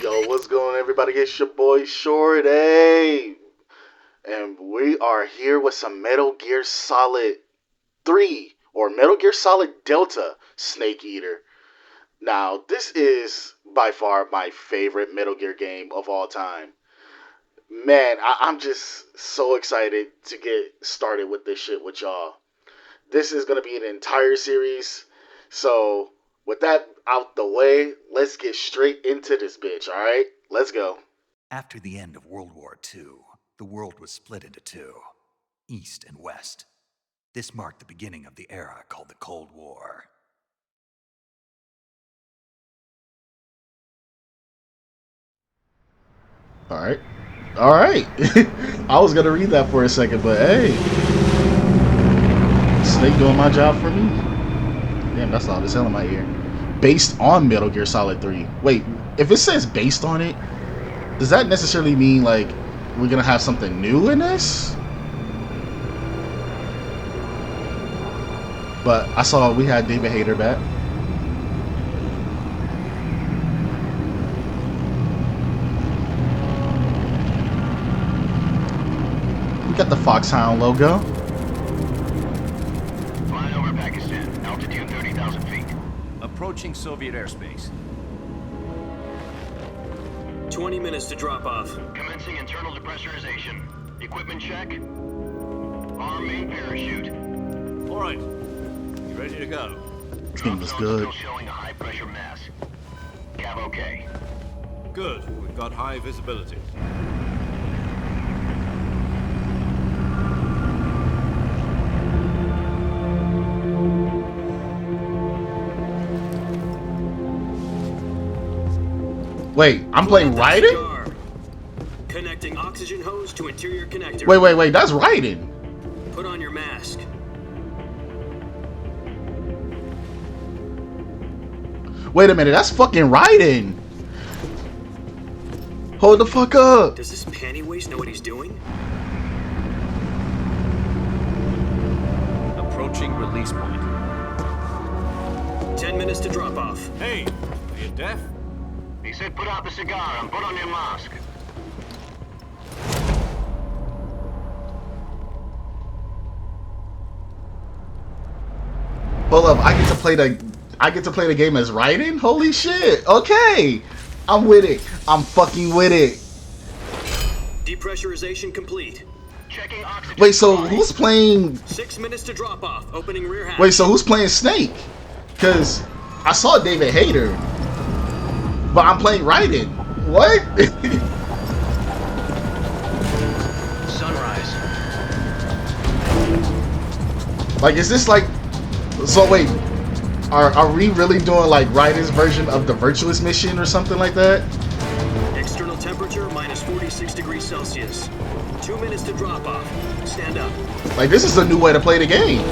Yo, what's going on, everybody? It's your boy Shorty, and we are here with some Metal Gear Solid 3 or Metal Gear Solid Delta Snake Eater. Now, this is by far my favorite Metal Gear game of all time. Man, I'm just so excited to get started with this shit with y'all. This is going to be an entire series, so with that out the way, let's get straight into this bitch, alright? Let's go. After the end of World War II, the world was split into two, East and West. This marked the beginning of the era called the Cold War. Alright. Alright. I was gonna read that for a second, but hey. Snake doing my job for me? Damn, that's loud as hell in my ear. Based on Metal Gear Solid 3. Wait, if it says based on it, does that necessarily mean, like, we're gonna have something new in this? But I saw we had David Hayter back. We got the Foxhound logo. Flying over Pakistan, altitude 30,000 feet. Approaching Soviet airspace. 20 minutes to drop off. Commencing internal depressurization. Equipment check. Arm main parachute. All right, you ready to go? This game Drop was zone good. still showing a high pressure mass. Cav okay. Good, we've got high visibility. Wait, I'm playing Raiden? Connecting oxygen hose to interior connector. Wait, that's Raiden. Put on your mask. Wait a minute, that's fucking Raiden. Hold the fuck up. Does this panty waste know what he's doing? Approaching release point. 10 minutes to drop off. Hey, are you deaf? He said put out the cigar and put on your mask. Hold up, I get to play the game as Raiden? Holy shit. Okay. I'm with it. I'm fucking with it. Depressurization complete. Checking oxygen. Wait, so supply. who's playing 6 minutes to drop off. Opening rear hatch. Wait, so who's playing Snake? Cause I saw David Hayter. But I'm playing Raiden. What? Sunrise. Like, is this like... So wait, are we really doing like Raiden's version of the Virtuous mission or something like that? External temperature minus 46 degrees Celsius. 2 minutes to drop off. Stand up. Like, this is a new way to play the game.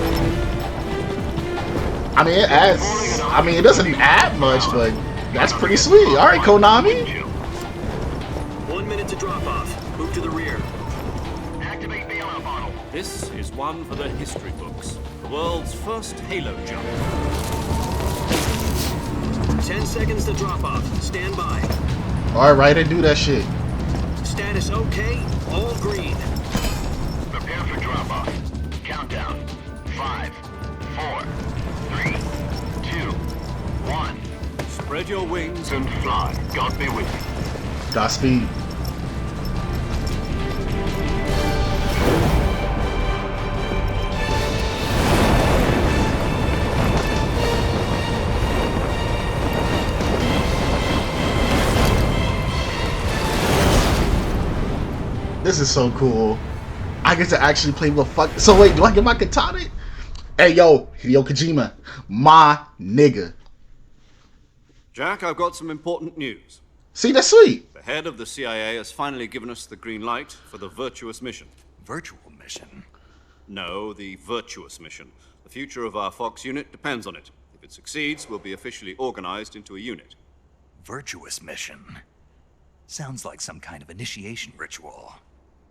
I mean, it adds... I mean, it doesn't add much, but that's pretty sweet. Alright, Konami. 1 minute to drop off. Move to the rear. Activate the ammo bottle. This is one for the history books. The world's first Halo jump. 10 seconds to drop off. Stand by. Alright, Raiden, do that shit. Status okay. All green. Prepare for drop off. Countdown. 5, 4, 3, 2, 1. Spread your wings And fly. God be with you. Godspeed. This is so cool. I get to actually play with fuck. So wait, do I get my katana? Hey yo, Hideo Kojima, my nigga. Jack, I've got some important news. See, that's sweet. The head of the CIA has finally given us the green light for the Virtuous mission. Virtual mission? No, the Virtuous mission. The future of our Fox unit depends on it. If it succeeds, we'll be officially organized into a unit. Virtuous mission? Sounds like some kind of initiation ritual.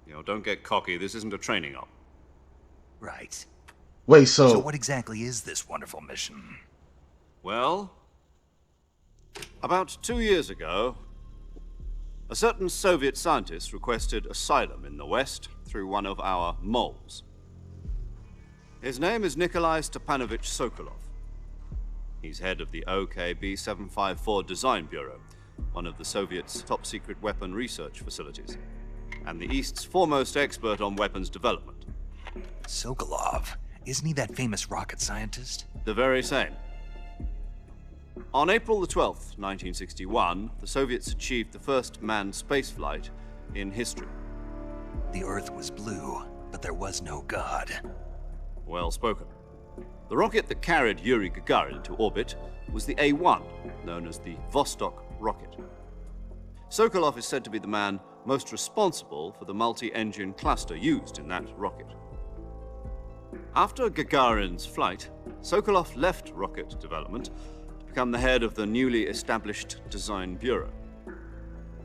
You know, don't get cocky. This isn't a training op. Right. Wait, So so what exactly is this wonderful mission? Well, about 2 years ago, A certain Soviet scientist requested asylum in the West through one of our moles. His name is Nikolai Stepanovich Sokolov. He's head of the OKB-754 Design Bureau, one of the Soviets' top-secret weapon research facilities, and the East's foremost expert on weapons development. Sokolov? Isn't he that famous rocket scientist? The very same. On April the 12th, 1961, the Soviets achieved the first manned spaceflight in history. The Earth was blue, but there was no God. Well spoken. The rocket that carried Yuri Gagarin into orbit was the A-1, known as the Vostok rocket. Sokolov is said to be the man most responsible for the multi-engine cluster used in that rocket. After Gagarin's flight, Sokolov left rocket development to become the head of the newly established Design Bureau.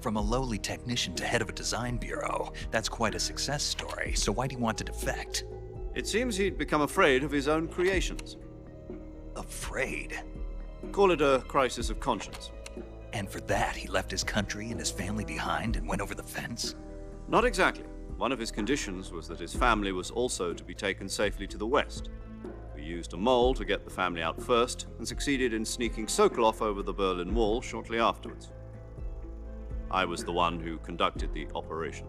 From a lowly technician to head of a design bureau, that's quite a success story, so why'd he want to defect? It seems he'd become afraid of his own creations. Afraid? Call it a crisis of conscience. And for that, he left his country and his family behind and went over the fence? Not exactly. One of his conditions was that his family was also to be taken safely to the West. We used a mole to get the family out first and succeeded in sneaking Sokolov over the Berlin Wall shortly afterwards. I was the one who conducted the operation.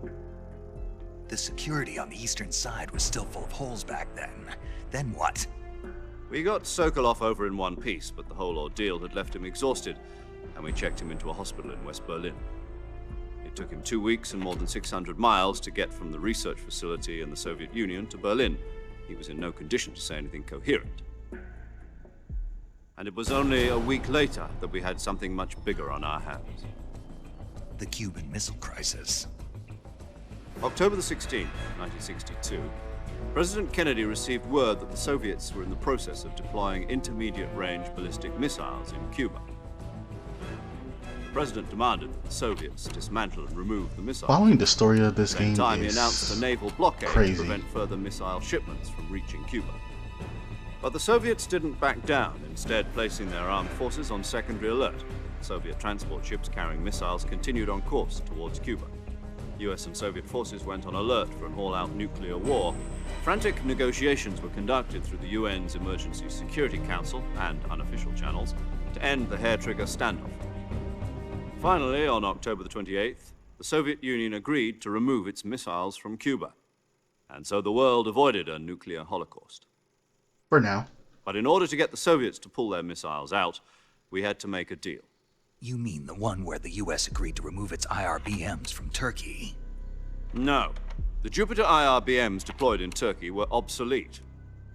The security on the eastern side was still full of holes back then. Then what? We got Sokolov over in one piece, but the whole ordeal had left him exhausted, and we checked him into a hospital in West Berlin. It took him 2 weeks and more than 600 miles to get from the research facility in the Soviet Union to Berlin. He was in no condition to say anything coherent. And it was only a week later that we had something much bigger on our hands. The Cuban Missile Crisis. October the 16th, 1962, President Kennedy received word that the Soviets were in the process of deploying intermediate-range ballistic missiles in Cuba. The President demanded that the Soviets dismantle and remove the missiles. Following the story of this At the game same time, he is announced a naval blockade crazy. to prevent further missile shipments from reaching Cuba. But the Soviets didn't back down, instead placing their armed forces on secondary alert. Soviet transport ships carrying missiles continued on course towards Cuba. US and Soviet forces went on alert for an all-out nuclear war. Frantic negotiations were conducted through the UN's Emergency Security Council and unofficial channels to end the hair-trigger standoff. Finally, on October the 28th, the Soviet Union agreed to remove its missiles from Cuba. And so the world avoided a nuclear holocaust. For now. But in order to get the Soviets to pull their missiles out, we had to make a deal. You mean the one where the US agreed to remove its IRBMs from Turkey? No. The Jupiter IRBMs deployed in Turkey were obsolete,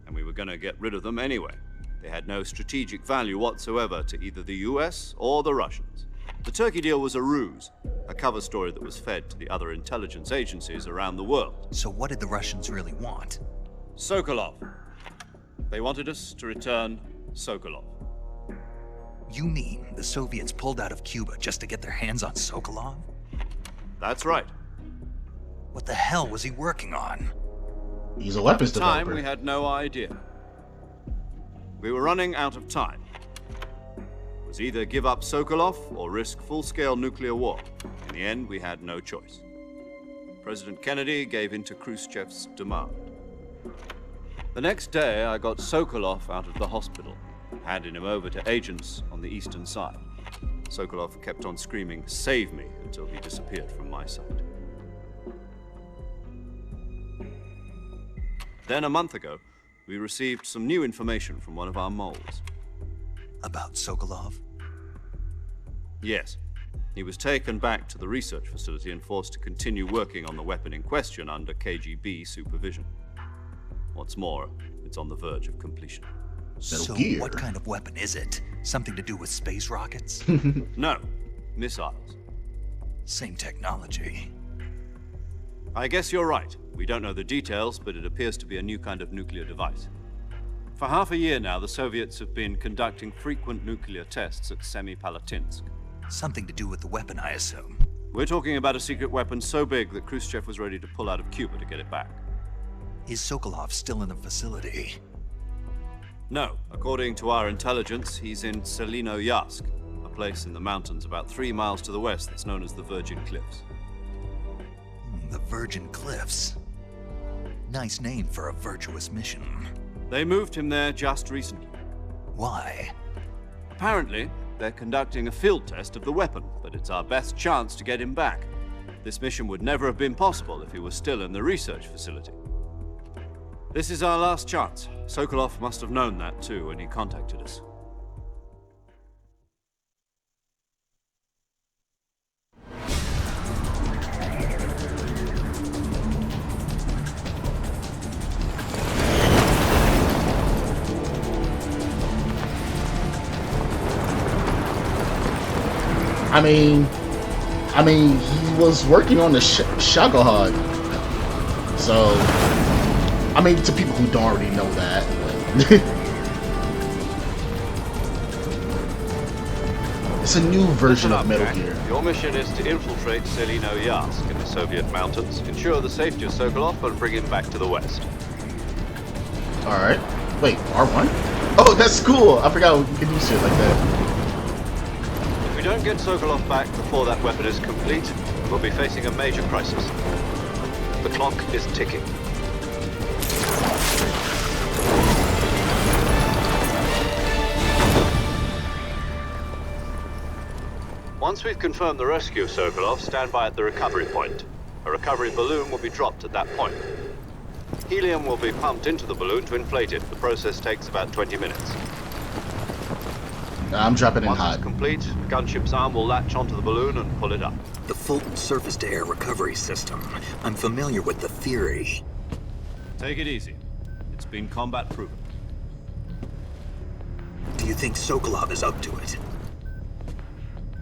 and we were going to get rid of them anyway. They had no strategic value whatsoever to either the US or the Russians. The Turkey deal was a ruse, a cover story that was fed to the other intelligence agencies around the world. So what did the Russians really want? Sokolov. They wanted us to return Sokolov. You mean the Soviets pulled out of Cuba just to get their hands on Sokolov? That's right. What the hell was he working on? He's a weapons At the time, developer. we had no idea. We were running out of time. It was either give up Sokolov or risk full-scale nuclear war. In the end, we had no choice. President Kennedy gave in to Khrushchev's demand. The next day, I got Sokolov out of the hospital, handing him over to agents on the eastern side. Sokolov kept on screaming, "Save me," until he disappeared from my sight. Then, a month ago, we received some new information from one of our moles. About Sokolov? Yes. He was taken back to the research facility and forced to continue working on the weapon in question under KGB supervision. What's more, it's on the verge of completion. So Gear. what kind of weapon is it? Something to do with space rockets? No, missiles. Same technology. I guess you're right. We don't know the details, but it appears to be a new kind of nuclear device. For half a year now, the Soviets have been conducting frequent nuclear tests at Semipalatinsk. Something to do with the weapon, I assume. We're talking about a secret weapon so big that Khrushchev was ready to pull out of Cuba to get it back. Is Sokolov still in the facility? No, according to our intelligence, he's in Selinoyarsk, a place in the mountains about 3 miles to the west that's known as the Virgin Cliffs. The Virgin Cliffs. Nice name for a virtuous mission. They moved him there just recently. Why? Apparently, they're conducting a field test of the weapon, but it's our best chance to get him back. This mission would never have been possible if he was still in the research facility. This is our last chance. Sokolov must have known that too when he contacted us. I mean, he was working on the Shagohod. So, I mean, to people who don't already know that. It's a new version of Metal Gear. Your mission is to infiltrate Selino-Yarsk in the Soviet mountains, ensure the safety of Sokolov, and bring him back to the west. Alright. Wait, R1? Oh, that's cool! I forgot we could do shit like that. If we don't get Sokolov back before that weapon is complete, we'll be facing a major crisis. The clock is ticking. Once we've confirmed the rescue of Sokolov, stand by at the recovery point. A recovery balloon will be dropped at that point. Helium will be pumped into the balloon to inflate it. The process takes about 20 minutes. I'm dropping in Once hot. it's complete, the gunship's arm will latch onto the balloon and pull it up. The Fulton surface-to-air recovery system. I'm familiar with the theory. Take it easy. It's been combat proven. Do you think Sokolov is up to it?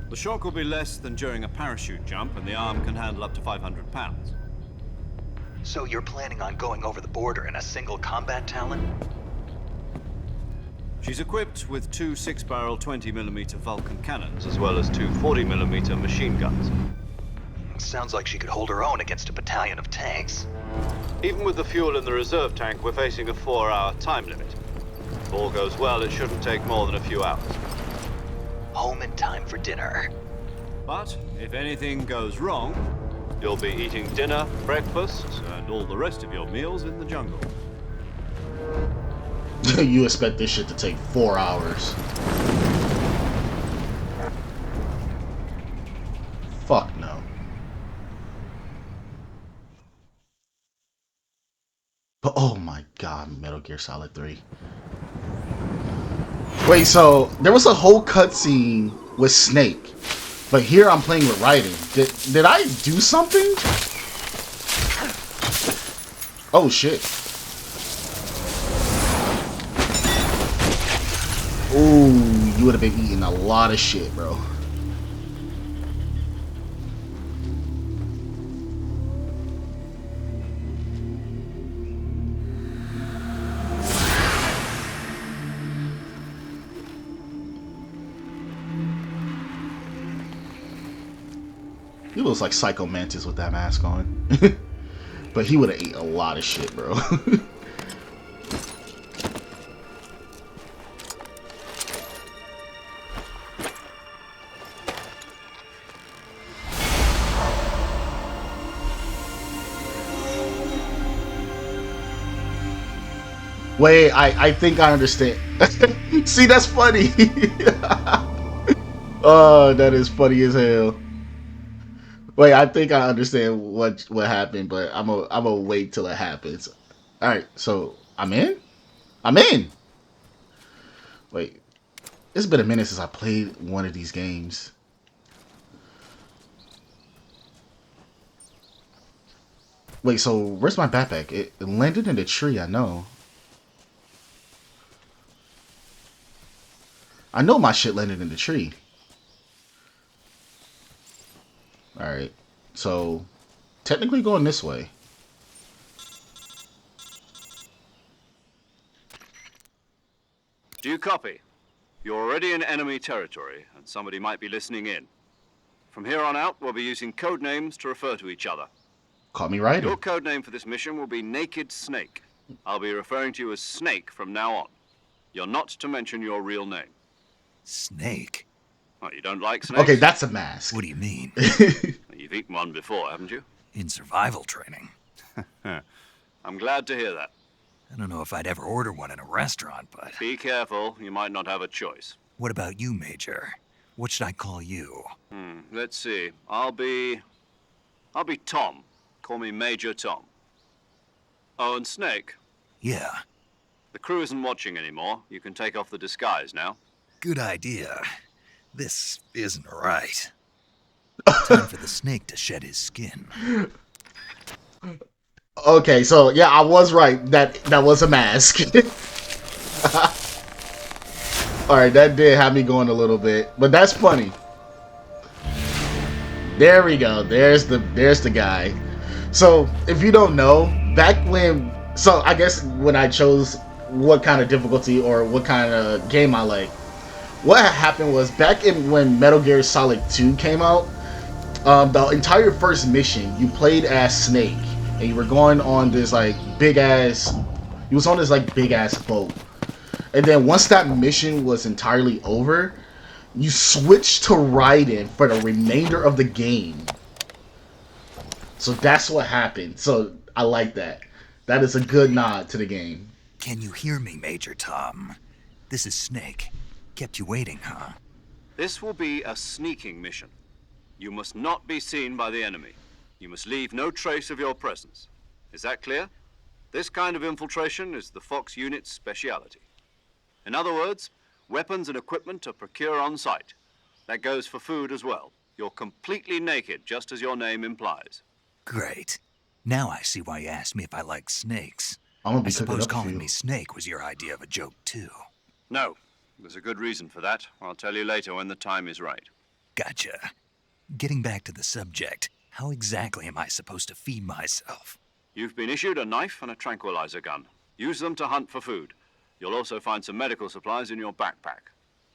The shock will be less than during a parachute jump, and the arm can handle up to 500 pounds. So you're planning on going over the border in a single combat Talon? She's equipped with two 6-barrel 20mm Vulcan cannons, as well as two 40mm machine guns. Sounds like she could hold her own against a battalion of tanks. Even with the fuel in the reserve tank, we're facing a 4-hour time limit. If all goes well, it shouldn't take more than a few hours. Home in time for dinner. But if anything goes wrong, you'll be eating dinner, breakfast, and all the rest of your meals in the jungle. You expect this shit to take 4 hours. Fuck no. But oh my god, Metal Gear Solid 3. Wait, so there was a whole cutscene with Snake, but here I'm playing with Raiden. Did I do something? Oh shit. Ooh, you would have been eating a lot of shit, bro. He looks like Psycho Mantis with that mask on. But he would have ate a lot of shit, bro. Wait, I think I understand. See, that's funny. Oh, that is funny as hell. Wait, I think I understand what happened, but I'm a wait till it happens. All right, so I'm in. I'm in. Wait, it's been a minute since I played one of these games. Wait, so where's my backpack? It landed in the tree, I know. I know my shit landed in the tree. Alright, so technically going this way. Do you copy? You're already in enemy territory, and somebody might be listening in. From here on out, we'll be using code names to refer to each other. Call me Raiden. Your code name for this mission will be Naked Snake. I'll be referring to you as Snake from now on. You're not to mention your real name. Snake? Oh, you don't like snakes? Okay, that's a mask. What do you mean? You've eaten one before, haven't you? In survival training. I'm glad to hear that. I don't know if I'd ever order one in a restaurant, but... Be careful, you might not have a choice. What about you, Major? What should I call you? Let's see. I'll be Tom. Call me Major Tom. Oh, and Snake. Yeah, The crew isn't watching anymore. You can take off the disguise now. good idea. This isn't right. Time for the snake to shed his skin. Okay, so yeah, I was right. That was a mask. Alright, that did have me going a little bit. But that's funny. There we go. There's the guy. So, if you don't know, back when... So, I guess when I chose what kind of difficulty or what kind of game I like, what happened was back when Metal Gear Solid 2 came out, the entire first mission, you played as Snake. And you were going on this, like, big-ass... You was on this, like, big-ass boat. And then once that mission was entirely over, you switched to Raiden for the remainder of the game. So that's what happened. So I like that. That is a good nod to the game. Can you hear me, Major Tom? This is Snake. Kept you waiting, huh? This will be a sneaking mission. You must not be seen by the enemy. You must leave no trace of your presence. Is that clear? This kind of infiltration is the Fox unit's speciality. In other words, weapons and equipment are procured on site. That goes for food as well. You're completely naked, just as your name implies. Great. Now I see why you asked me if I like snakes. I'm gonna be I cooking suppose up for calling you. me Snake was your idea of a joke, too. No, there's a good reason for that. I'll tell you later when the time is right. Gotcha. Getting back to the subject, how exactly am I supposed to feed myself? You've been issued a knife and a tranquilizer gun. Use them to hunt for food. You'll also find some medical supplies in your backpack.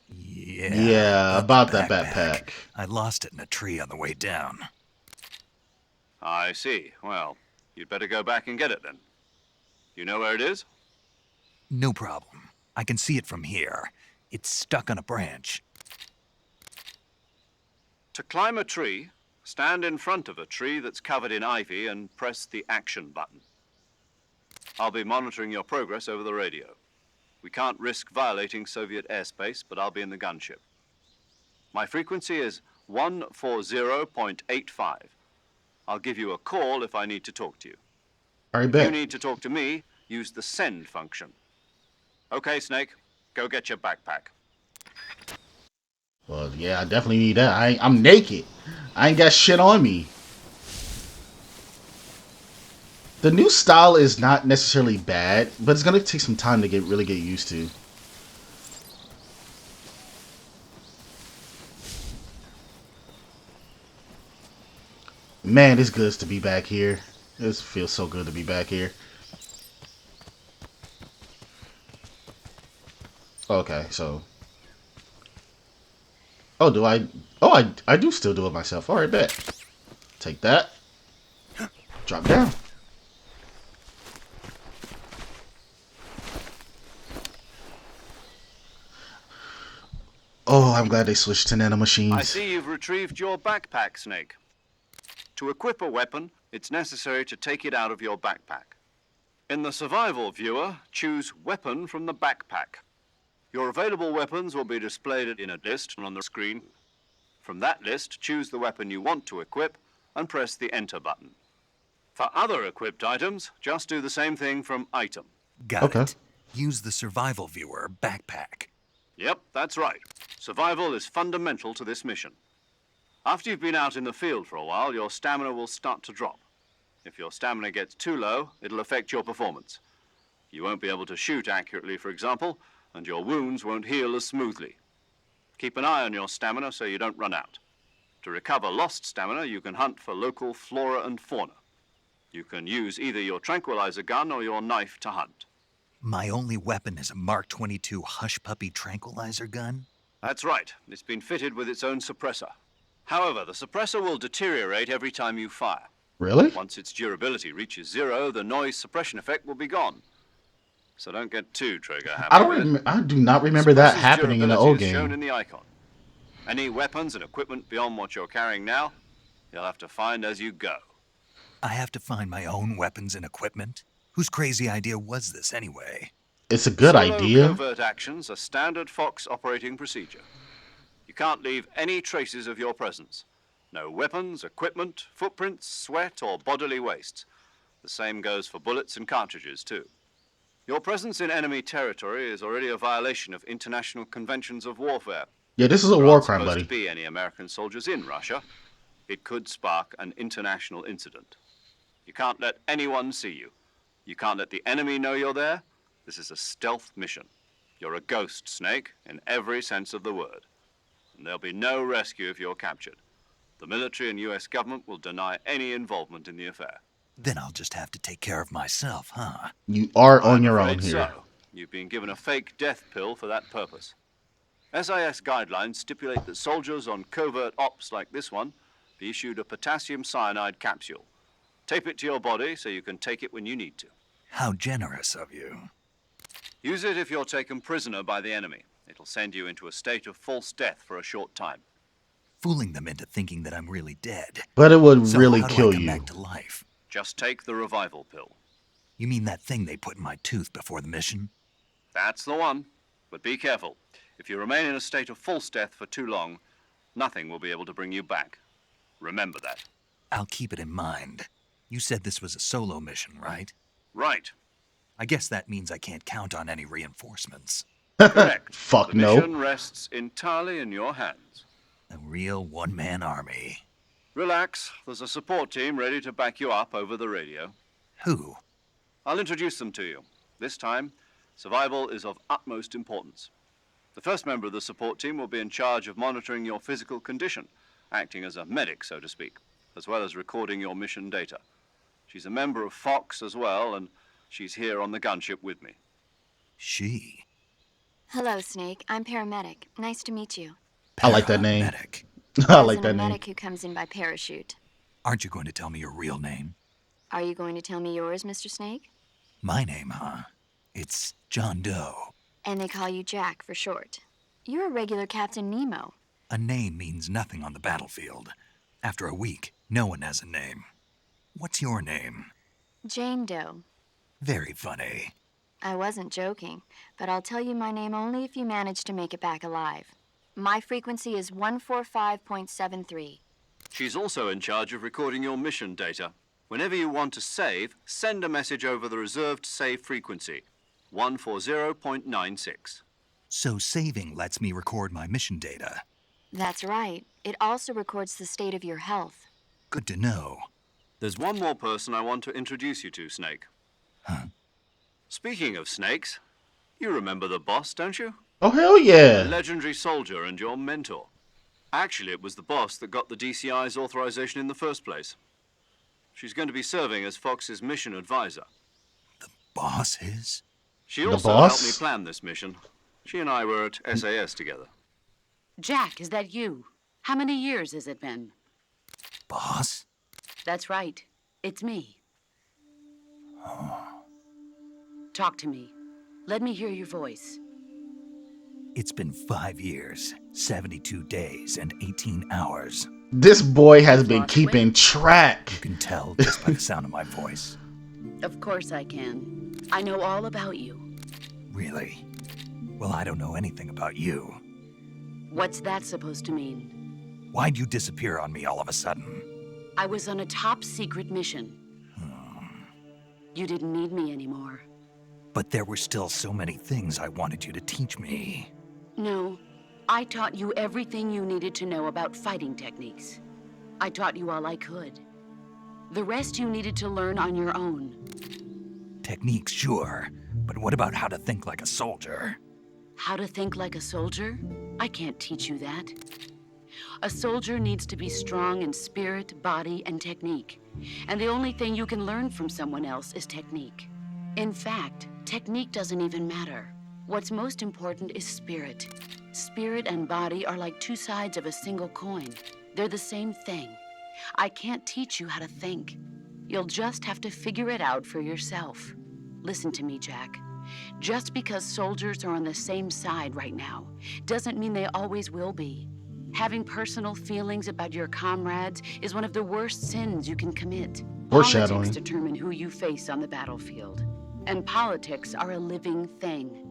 Yeah, about the that backpack. I lost it in a tree on the way down. I see. Well, you'd better go back and get it then. You know where it is? No problem. I can see it from here. It's stuck on a branch. To climb a tree, stand in front of a tree that's covered in ivy and press the action button. I'll be monitoring your progress over the radio. We can't risk violating Soviet airspace, but I'll be in the gunship. My frequency is 140.85. I'll give you a call if I need to talk to you. Alright, If you bet. need to talk to me, use the send function. Okay, Snake, go get your backpack. Well, yeah, I definitely need that. I'm naked. I ain't got shit on me. The new style is not necessarily bad, but it's gonna take some time to really get used to. Man, it's good to be back here. It feels so good to be back here. Okay, so. Oh, do I? Oh, I do still do it myself. All right, bet. Take that. Drop down. Oh, I'm glad they switched to nanomachines. I see you've retrieved your backpack, Snake. To equip a weapon, it's necessary to take it out of your backpack. In the survival viewer, choose Weapon from the backpack. Your available weapons will be displayed in a list on the screen. From that list, choose the weapon you want to equip and press the Enter button. For other equipped items, just do the same thing from Item. Got Okay. it. Use the survival viewer backpack. Yep, that's right. Survival is fundamental to this mission. After you've been out in the field for a while, your stamina will start to drop. If your stamina gets too low, it'll affect your performance. You won't be able to shoot accurately, for example, and your wounds won't heal as smoothly. Keep an eye on your stamina so you don't run out. To recover lost stamina, you can hunt for local flora and fauna. You can use either your tranquilizer gun or your knife to hunt. My only weapon is a Mark 22 Hush Puppy tranquilizer gun? That's right. It's been fitted with its own suppressor. However, the suppressor will deteriorate every time you fire. Really? Once its durability reaches 0, the noise suppression effect will be gone. So don't get too trigger happy. I do not remember that happening in the old Shown game. in the icon. Any weapons and equipment beyond what you're carrying now, you'll have to find as you go. I have to find my own weapons and equipment? Whose crazy idea was this anyway? It's a good Solo idea. covert actions are standard Fox operating procedure. You can't leave any traces of your presence. No weapons, equipment, footprints, sweat, or bodily wastes. The same goes for bullets and cartridges, too. Your presence in enemy territory is already a violation of international conventions of warfare. Yeah, this is a There war aren't crime, supposed buddy. to be any American soldiers in Russia. It could spark an international incident. You can't let anyone see you. You can't let the enemy know you're there. This is a stealth mission. You're a ghost, Snake, in every sense of the word. And there'll be no rescue if you're captured. The military and US government will deny any involvement in the affair. Then I'll just have to take care of myself, huh? You are on I'm your afraid own here. so. You've been given a fake death pill for that purpose. SIS guidelines stipulate that soldiers on covert ops like this one be issued a potassium cyanide capsule. Tape it to your body so you can take it when you need to. How generous of you. Use it if you're taken prisoner by the enemy. It'll send you into a state of false death for a short time. Fooling them into thinking that I'm really dead. But it would So really how do I kill come you. back to life? Just take the revival pill. You mean that thing they put in my tooth before the mission? That's the one. But be careful. If you remain in a state of false death for too long, nothing will be able to bring you back. Remember that. I'll keep it in mind. You said this was a solo mission, right? Right. I guess that means I can't count on any reinforcements. Correct. Fuck the no. mission rests entirely in your hands. A real one-man army. Relax. There's a support team ready to back you up over the radio. Who? I'll introduce them to you. This time, survival is of utmost importance. The first member of the support team will be in charge of monitoring your physical condition, acting as a medic, so to speak, as well as recording your mission data. She's a member of Fox as well, and she's here on the gunship with me. She. Hello, Snake. I'm paramedic. Nice to meet you. I like that name. Paramedic. I As like in that a name. medic who comes in by parachute. Aren't you going to tell me your real name? Are you going to tell me yours, Mr. Snake? My name, huh? It's John Doe. And they call you Jack for short. You're a regular Captain Nemo. A name means nothing on the battlefield. After a week, no one has a name. What's your name? Jane Doe. Very funny. I wasn't joking, but I'll tell you my name only if you manage to make it back alive. My frequency is 145.73. She's also in charge of recording your mission data. Whenever you want to save, send a message over the reserved save frequency, 140.96. So saving lets me record my mission data. That's right. It also records the state of your health. Good to know. There's one more person I want to introduce you to, Snake. Huh? Speaking of snakes, you remember the boss, don't you? Oh, hell A yeah. legendary soldier and your mentor. Actually, it was the boss that got the DCI's authorization in the first place. She's going to be serving as Fox's mission advisor. Boss is? She The also boss? helped me plan this mission. She and I were at SAS together. Jack, is that you? How many years has it been? Boss? That's right. It's me. Talk to me. Let me hear your voice. It's been 5 years, 72 days, and 18 hours. This boy has been keeping track. You can tell just by the sound of my voice. Of course I can. I know all about you. Really? Well, I don't know anything about you. What's that supposed to mean? Why'd you disappear on me all of a sudden? I was on a top secret mission. You didn't need me anymore. But there were still so many things I wanted you to teach me. No, I taught you everything you needed to know about fighting techniques. I taught you all I could. The rest you needed to learn on your own. Techniques, sure. But what about how to think like a soldier? How to think like a soldier? I can't teach you that. A soldier needs to be strong in spirit, body, and technique. And the only thing you can learn from someone else is technique. In fact, technique doesn't even matter. What's most important is spirit. Spirit and body are like two sides of a single coin. They're the same thing. I can't teach you how to think. You'll just have to figure it out for yourself. Listen to me, Jack. Just because soldiers are on the same side right now doesn't mean they always will be. Having personal feelings about your comrades is one of the worst sins you can commit. Foreshadowing. Politics determine who you face on the battlefield. And politics are a living thing.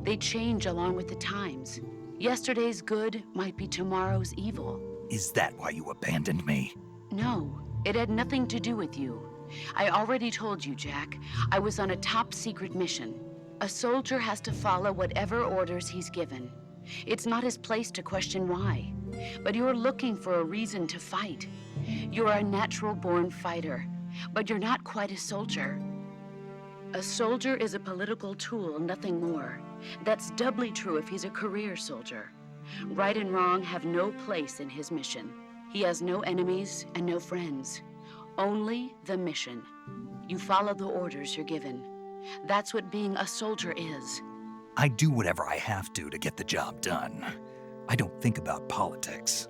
They change along with the times. Yesterday's good might be tomorrow's evil. Is that why you abandoned me? No, it had nothing to do with you. I already told you, Jack. I was on a top-secret mission. A soldier has to follow whatever orders he's given. It's not his place to question why. But you're looking for a reason to fight. You're a natural-born fighter, but you're not quite a soldier. A soldier is a political tool, nothing more. That's doubly true if he's a career soldier. Right and wrong have no place in his mission. He has no enemies and no friends. Only the mission. You follow the orders you're given. That's what being a soldier is. I do whatever I have to get the job done. I don't think about politics.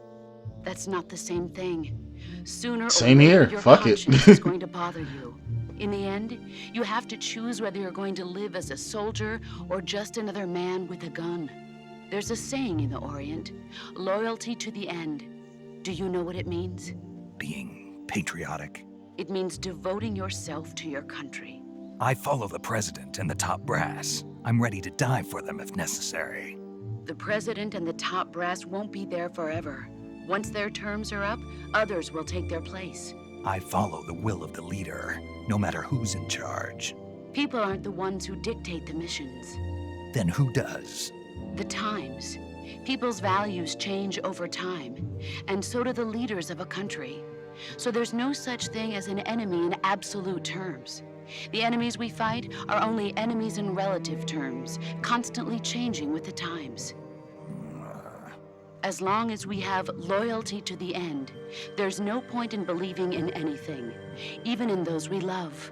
That's not the same thing. Sooner Same or later, here. your Fuck it. conscience is going to bother you. In the end, you have to choose whether you're going to live as a soldier or just another man with a gun. There's a saying in the Orient, loyalty to the end. Do you know what it means? Being patriotic. It means devoting yourself to your country. I follow the president and the top brass. I'm ready to die for them if necessary. The president and the top brass won't be there forever. Once their terms are up, others will take their place. I follow the will of the leader, no matter who's in charge. People aren't the ones who dictate the missions. Then who does? The times. People's values change over time, and so do the leaders of a country. So there's no such thing as an enemy in absolute terms. The enemies we fight are only enemies in relative terms, constantly changing with the times. As long as we have loyalty to the end, there's no point in believing in anything, even in those we love.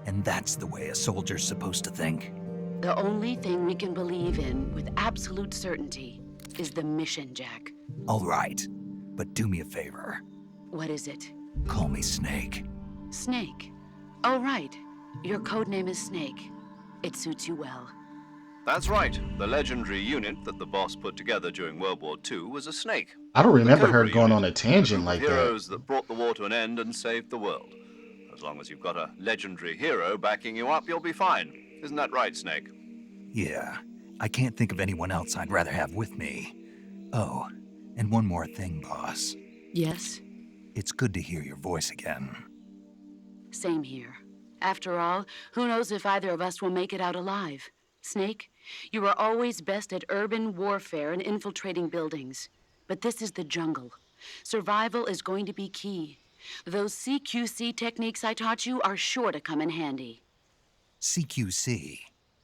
And that's the way a soldier's supposed to think? The only thing we can believe in with absolute certainty is the mission, Jack. All right, but do me a favor. What is it? Call me Snake. Snake. Oh, right. Your codename is Snake. It suits you well. That's right. The legendary unit that the boss put together during World War II was a snake. I don't remember The her Cobra going unit, on a tangent a like group of that. heroes that brought the war to an end and saved the world. As long as you've got a legendary hero backing you up, you'll be fine. Isn't that right, Snake? Yeah, I can't think of anyone else I'd rather have with me. Oh, and one more thing, boss. Yes? It's good to hear your voice again. Same here. After all, who knows if either of us will make it out alive? Snake, you are always best at urban warfare and infiltrating buildings. But this is the jungle. Survival is going to be key. Those CQC techniques I taught you are sure to come in handy. CQC?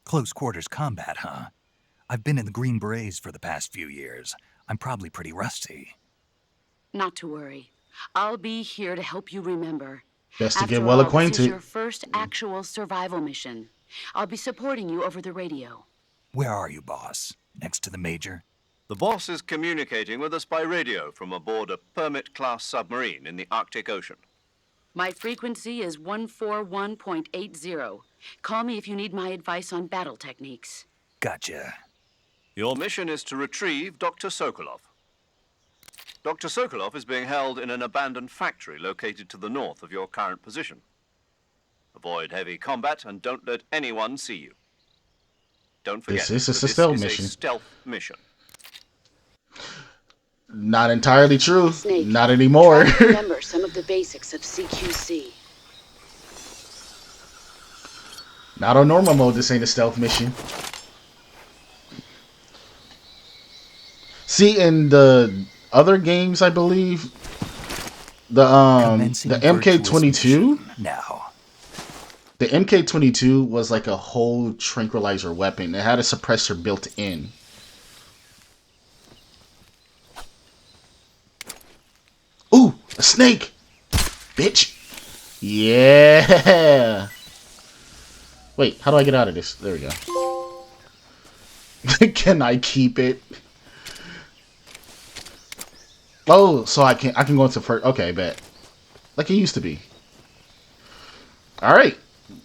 Close quarters combat, huh? I've been in the Green Berets for the past few years. I'm probably pretty rusty. Not to worry. I'll be here to help you remember. Best to After get well all, This acquainted. is your first actual survival mission. I'll be supporting you over the radio. Where are you, boss? Next to the Major? The boss is communicating with us by radio from aboard a Permit-class submarine in the Arctic Ocean. My frequency is 141.80. Call me if you need my advice on battle techniques. Gotcha. Your mission is to retrieve Dr. Sokolov. Dr. Sokolov is being held in an abandoned factory located to the north of your current position. Avoid heavy combat and don't let anyone see you. Don't forget, This is that a stealth is mission. a stealth mission. Not entirely true. Snake, Not anymore. try to remember some of the basics of CQC. Not on normal mode, this ain't a stealth mission. See, in the other games, I believe, the Commencing MK22, Virtuous now. the MK22 was like a whole tranquilizer weapon. It had a suppressor built in. Ooh, a snake! Bitch! Yeah! Wait, how do I get out of this? There we go. Can I keep it? Oh, so I can go into first. Okay, bet. Like it used to be. Alright.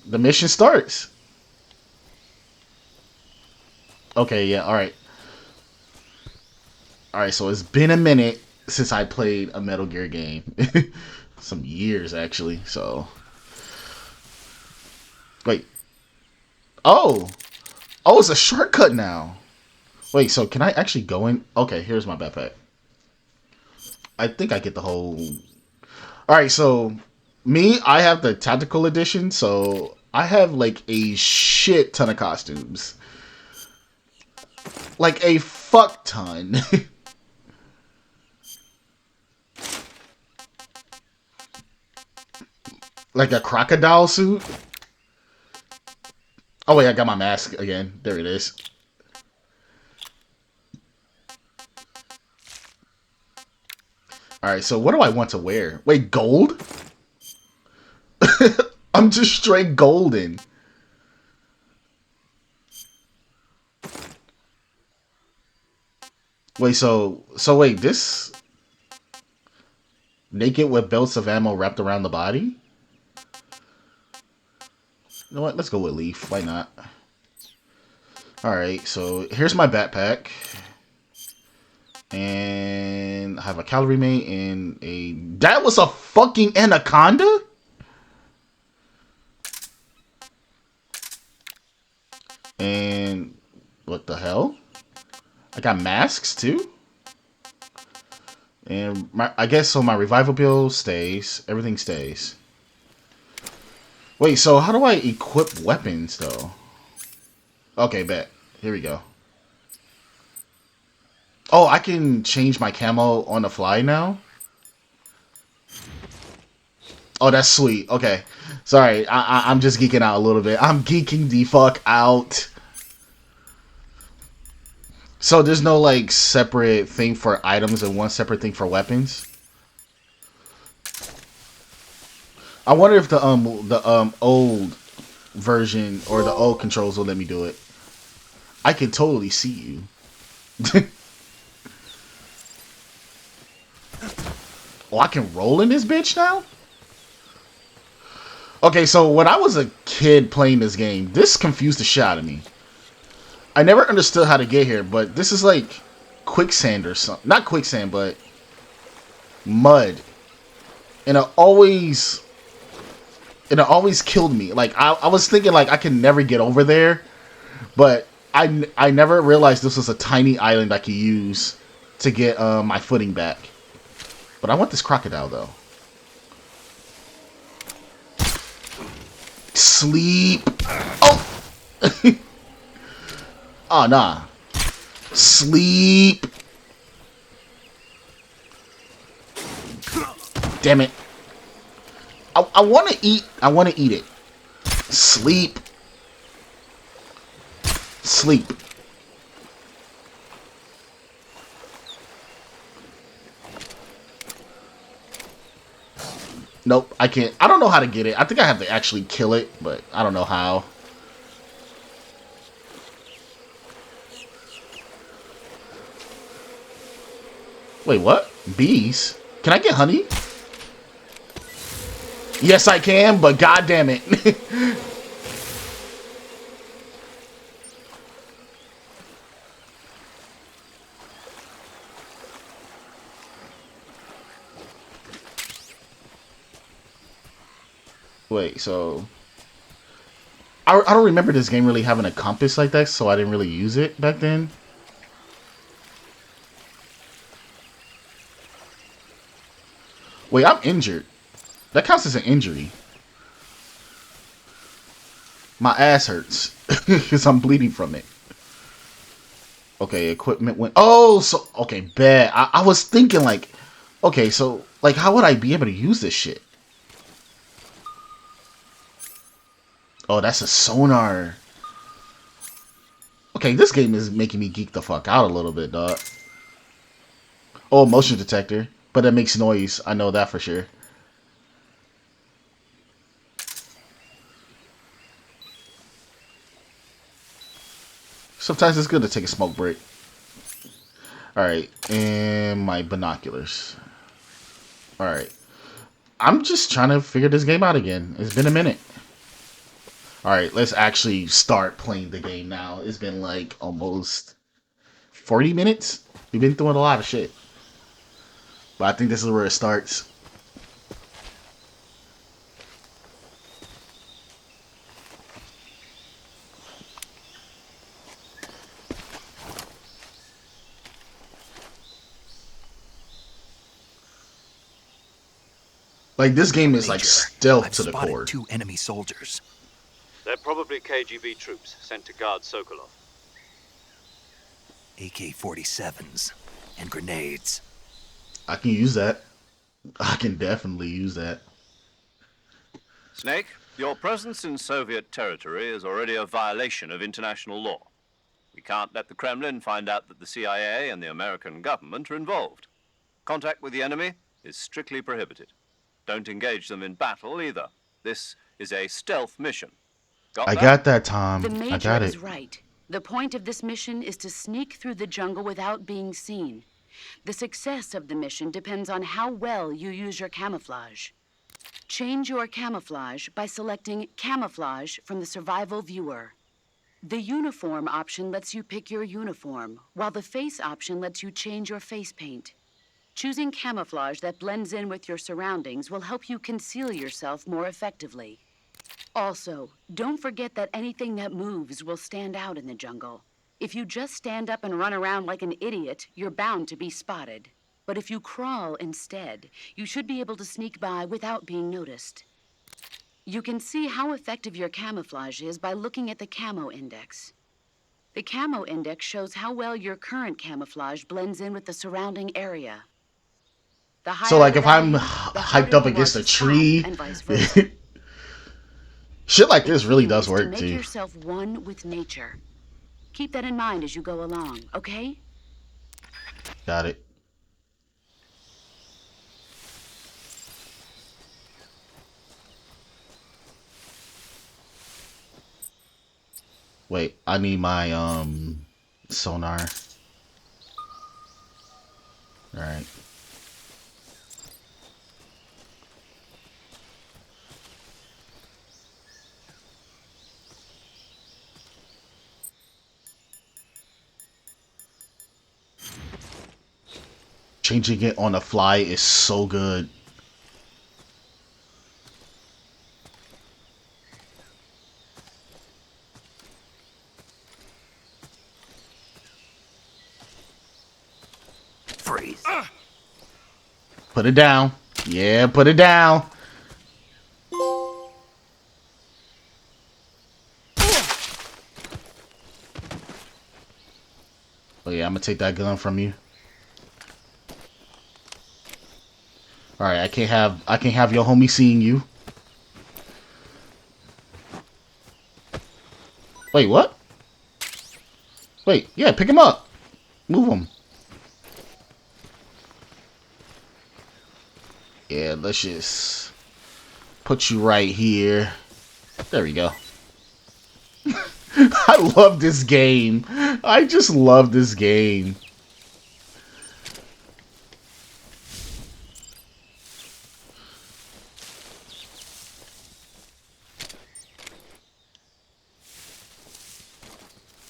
The mission starts. Okay, yeah, alright. Alright, so it's been a minute. since I played a Metal Gear game. Some years, actually, so... Wait. Oh! Oh, it's a shortcut now! Wait, so can I actually go in? Okay, here's my backpack. I think I get the whole... Alright, so... Me, I have the tactical edition, so... I have, like, a shit ton of costumes. Like, a fuck ton. Like a crocodile suit? Oh, wait, I got my mask again. There it is. Alright, so what do I want to wear? Wait, gold? I'm just straight golden. Wait, so wait, this naked with belts of ammo wrapped around the body? You know what? Let's go with Leaf. Why not? Alright, so here's my backpack. And I have a calorie mate and a... That was a fucking anaconda? And what the hell? I got masks too? And I guess so my revival bill stays. Everything stays. Wait, so how do I equip weapons though? Okay, bet. Here we go. Oh, I can change my camo on the fly now? Oh, that's sweet. Okay. Sorry, I'm just geeking out a little bit. I'm geeking the fuck out. So there's no like separate thing for items and one separate thing for weapons? I wonder if the old version or the old controls will let me do it. I can totally see you. Oh, I can roll in this bitch now? Okay, so when I was a kid playing this game, this confused the shit out of me. I never understood how to get here, but this is like quicksand or something. Not quicksand, but mud. And it always killed me. Like I was thinking like I can never get over there, but I never realized this was a tiny island I could use to get my footing back. But I want this crocodile though. Sleep. Oh. Oh, nah. Sleep. Damn it. I want to eat. I want to eat it. Sleep. Sleep. Nope, I can't. I don't know how to get it. I think I have to actually kill it, but I don't know how. Wait, what? Bees? Can I get honey? Yes, I can, but god damn it. Wait, so... I don't remember this game really having a compass like that, so I didn't really use it back then. Wait, I'm injured. That counts as an injury. My ass hurts because I'm bleeding from it. Okay, equipment went... Oh, so... Okay, bad. I was thinking like... Okay, so... Like, how would I be able to use this shit? Oh, that's a sonar. Okay, this game is making me geek the fuck out a little bit, dog. Oh, motion detector. But it makes noise. I know that for sure. Sometimes it's good to take a smoke break. Alright, and my binoculars. Alright. I'm just trying to figure this game out again. It's been a minute. Alright, let's actually start playing the game now. It's been like almost 40 minutes. We've been doing a lot of shit. But I think this is where it starts. Like, this game is like stealth I've to the spotted core. 2 enemy soldiers. They're probably KGB troops sent to guard Sokolov. AK-47s and grenades. I can use that. I can definitely use that. Snake, your presence in Soviet territory is already a violation of international law. We can't let the Kremlin find out that the CIA and the American government are involved. Contact with the enemy is strictly prohibited. Don't engage them in battle either. This is a stealth mission. I got that, Tom. The Major I got is it. right. The point of this mission is to sneak through the jungle without being seen. The success of the mission depends on how well you use your camouflage. Change your camouflage by selecting Camouflage from the Survival Viewer. The Uniform option lets you pick your uniform, while the Face option lets you change your face paint. Choosing camouflage that blends in with your surroundings will help you conceal yourself more effectively. Also, don't forget that anything that moves will stand out in the jungle. If you just stand up and run around like an idiot, you're bound to be spotted. But if you crawl instead, you should be able to sneak by without being noticed. You can see how effective your camouflage is by looking at the Camo Index. The Camo Index shows how well your current camouflage blends in with the surrounding area. The So, like, if I'm the hyped up against a tree, and vice versa. shit like The this really key does is to work make too. yourself one with nature. Keep that in mind as you go along, okay? Got it. Wait, I need my sonar. All right. Changing it on the fly is so good. Freeze. Put it down. Yeah, put it down. Oh yeah, I'm gonna take that gun from you. All right, I can't have your homie seeing you. Wait, what? Wait, yeah, pick him up. Move him. Yeah, let's just put you right here. There we go. I love this game. I just love this game.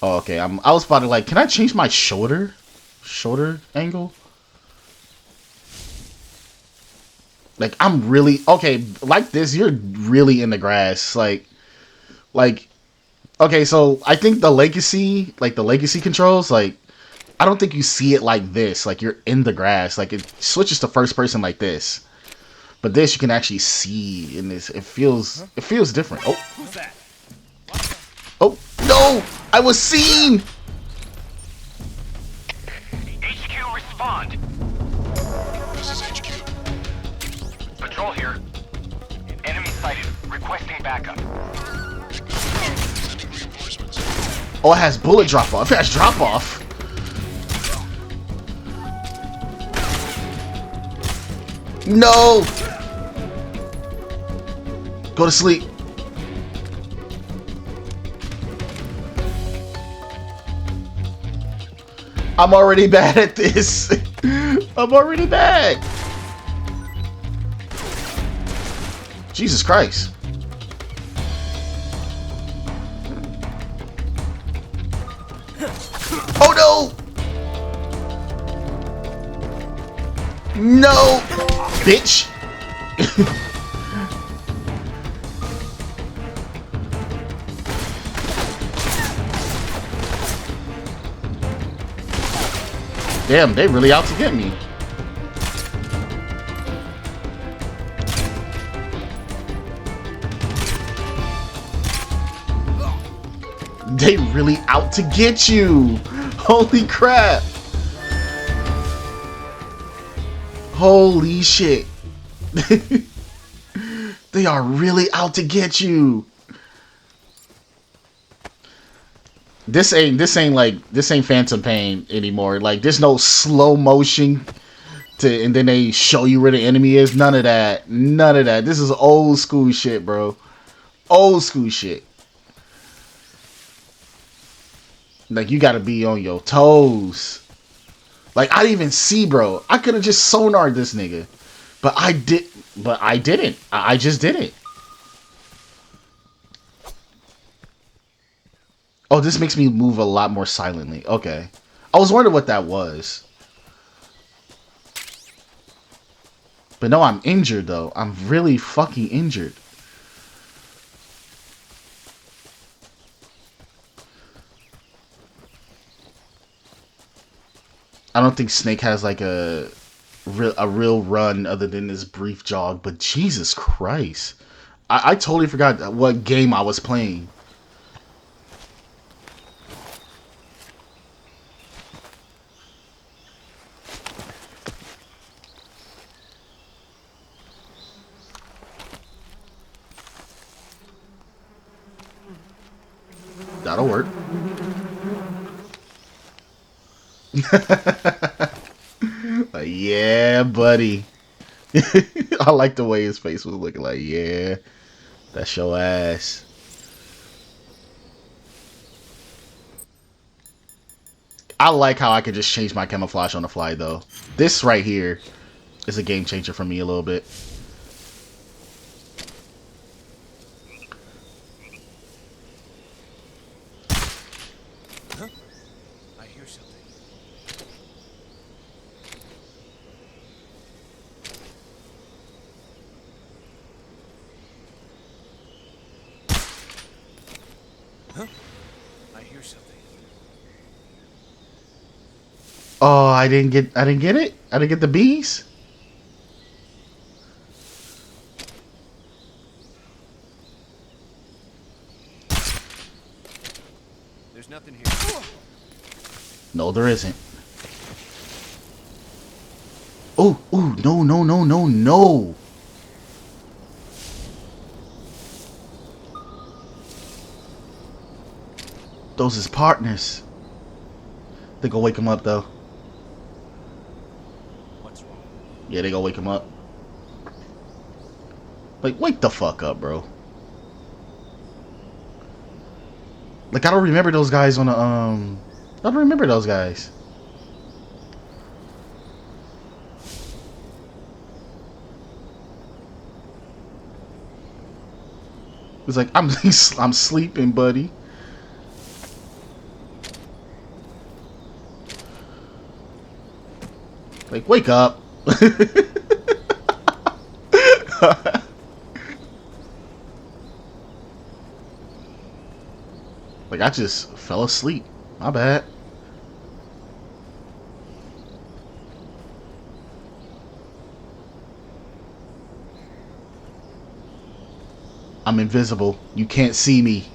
Oh, okay. I was about to like, can I change my shoulder angle? Like, I'm really okay. Like this, you're really in the grass. Like, okay. So I think the legacy controls, like, I don't think you see it like this. Like, you're in the grass. Like, it switches to first person like this. But this, you can actually see in this. It feels different. Oh, Who's that? oh no! I was seen. HQ, respond. This is HQ. Patrol here. Enemy sighted. Requesting backup. Sending reinforcements. Oh, it has bullet drop off. It has drop off. No! Go to sleep. I'm already bad at this. I'm already bad. Jesus Christ. Oh no! No, bitch. Damn, they really out to get me. They really out to get you. Holy crap. Holy shit. They are really out to get you. This ain't Phantom Pain anymore. Like, there's no slow motion and then they show you where the enemy is. None of that. None of that. This is old school shit, bro. Old school shit. Like, you gotta be on your toes. Like, I didn't even see, bro. I could have just sonared this nigga. But I didn't. I just didn't. Oh, this makes me move a lot more silently. Okay. I was wondering what that was. But no, I'm injured, though. I'm really fucking injured. I don't think Snake has, like, a real run other than this brief jog. But Jesus Christ. I totally forgot what game I was playing. That'll work. Like, yeah, buddy. I like the way his face was looking. Like, yeah, that's your ass. I like how I could just change my camouflage on the fly, though. This right here is a game changer for me a little bit. Oh, I didn't get it. I didn't get the bees. There's nothing here. No, there isn't. Oh, no, no, no, no, no. Those is partners. They gonna wake him up, though. What's wrong? Yeah, they gonna wake him up. Like, wake the fuck up, bro. Like, I don't remember those guys on the, I don't remember those guys. It's like, I'm sleeping, buddy. Like, wake up. Like, I just fell asleep. My bad. I'm invisible. You can't see me.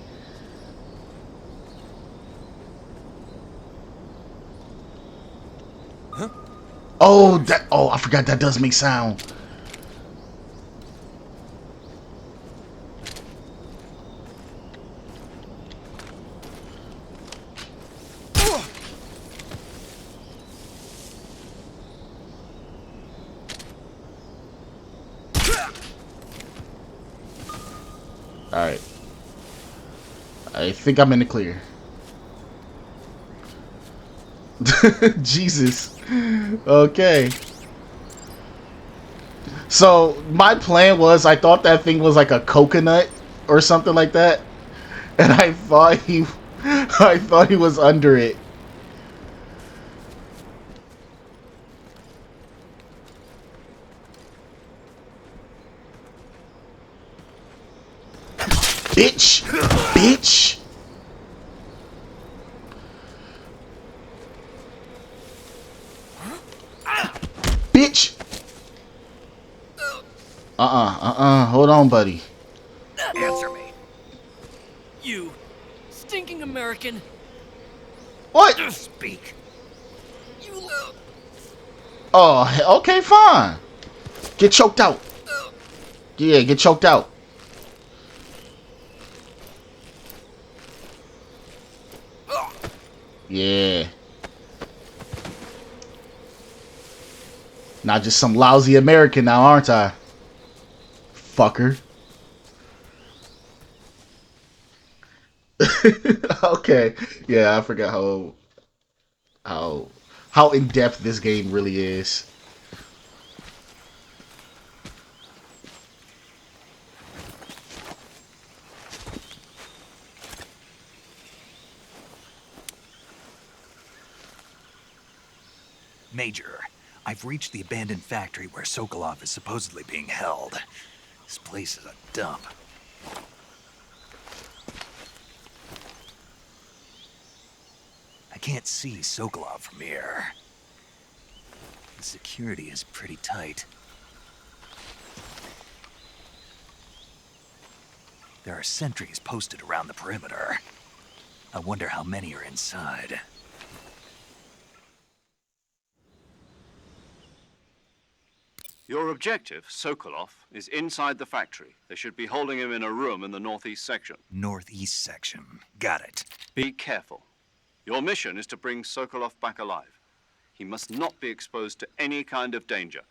Huh? Oh, I forgot that does make sound. Alright. I think I'm in the clear. Jesus. Okay. So, my plan was, I thought that thing was like a coconut or something like that. And I thought he was under it. Bitch! Bitch! Bitch! Hold on, buddy. Answer me. You stinking American. What? Speak. You Oh, okay, fine. Get choked out. Yeah, get choked out. Yeah. Not just some lousy American now, aren't I? Fucker. Okay. Yeah, I forgot how in depth this game really is. Major, I've reached the abandoned factory where Sokolov is supposedly being held. This place is a dump. I can't see Sokolov from here. The security is pretty tight. There are sentries posted around the perimeter. I wonder how many are inside. Your objective, Sokolov, is inside the factory. They should be holding him in a room in the northeast section. Northeast section. Got it. Be careful. Your mission is to bring Sokolov back alive. He must not be exposed to any kind of danger.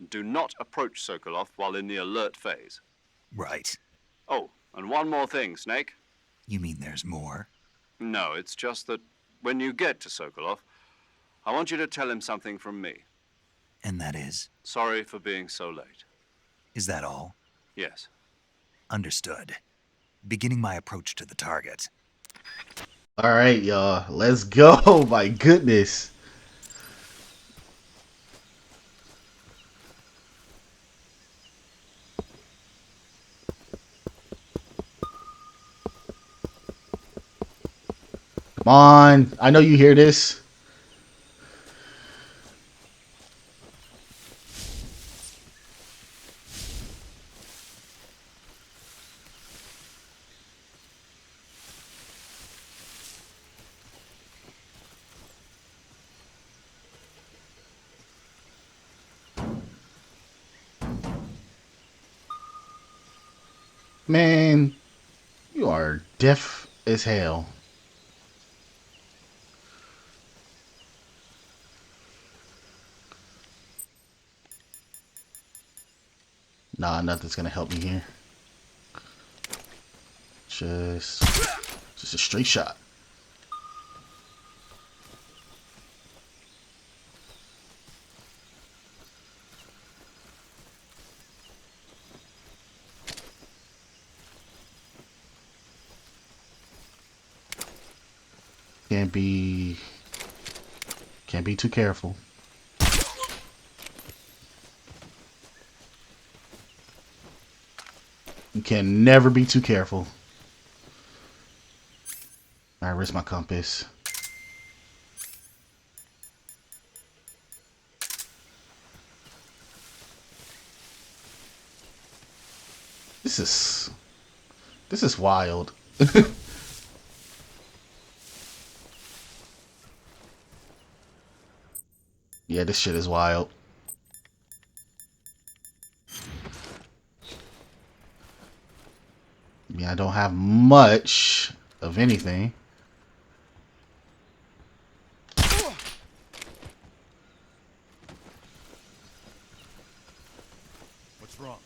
Do not approach Sokolov while in the alert phase. Right. Oh, and one more thing, Snake. You mean there's more? No, it's just that when you get to Sokolov, I want you to tell him something from me. And that is? Sorry for being so late. Is that all? Yes. Understood. Beginning my approach to the target. Alright, y'all. Let's go. My goodness. Come on. I know you hear this. Man, you are deaf as hell. Nah, nothing's gonna help me here. Just a straight shot. Can't be too careful. You can never be too careful. Alright, where's my compass? This is wild. Yeah, this shit is wild. Yeah, I don't have much of anything. What's wrong?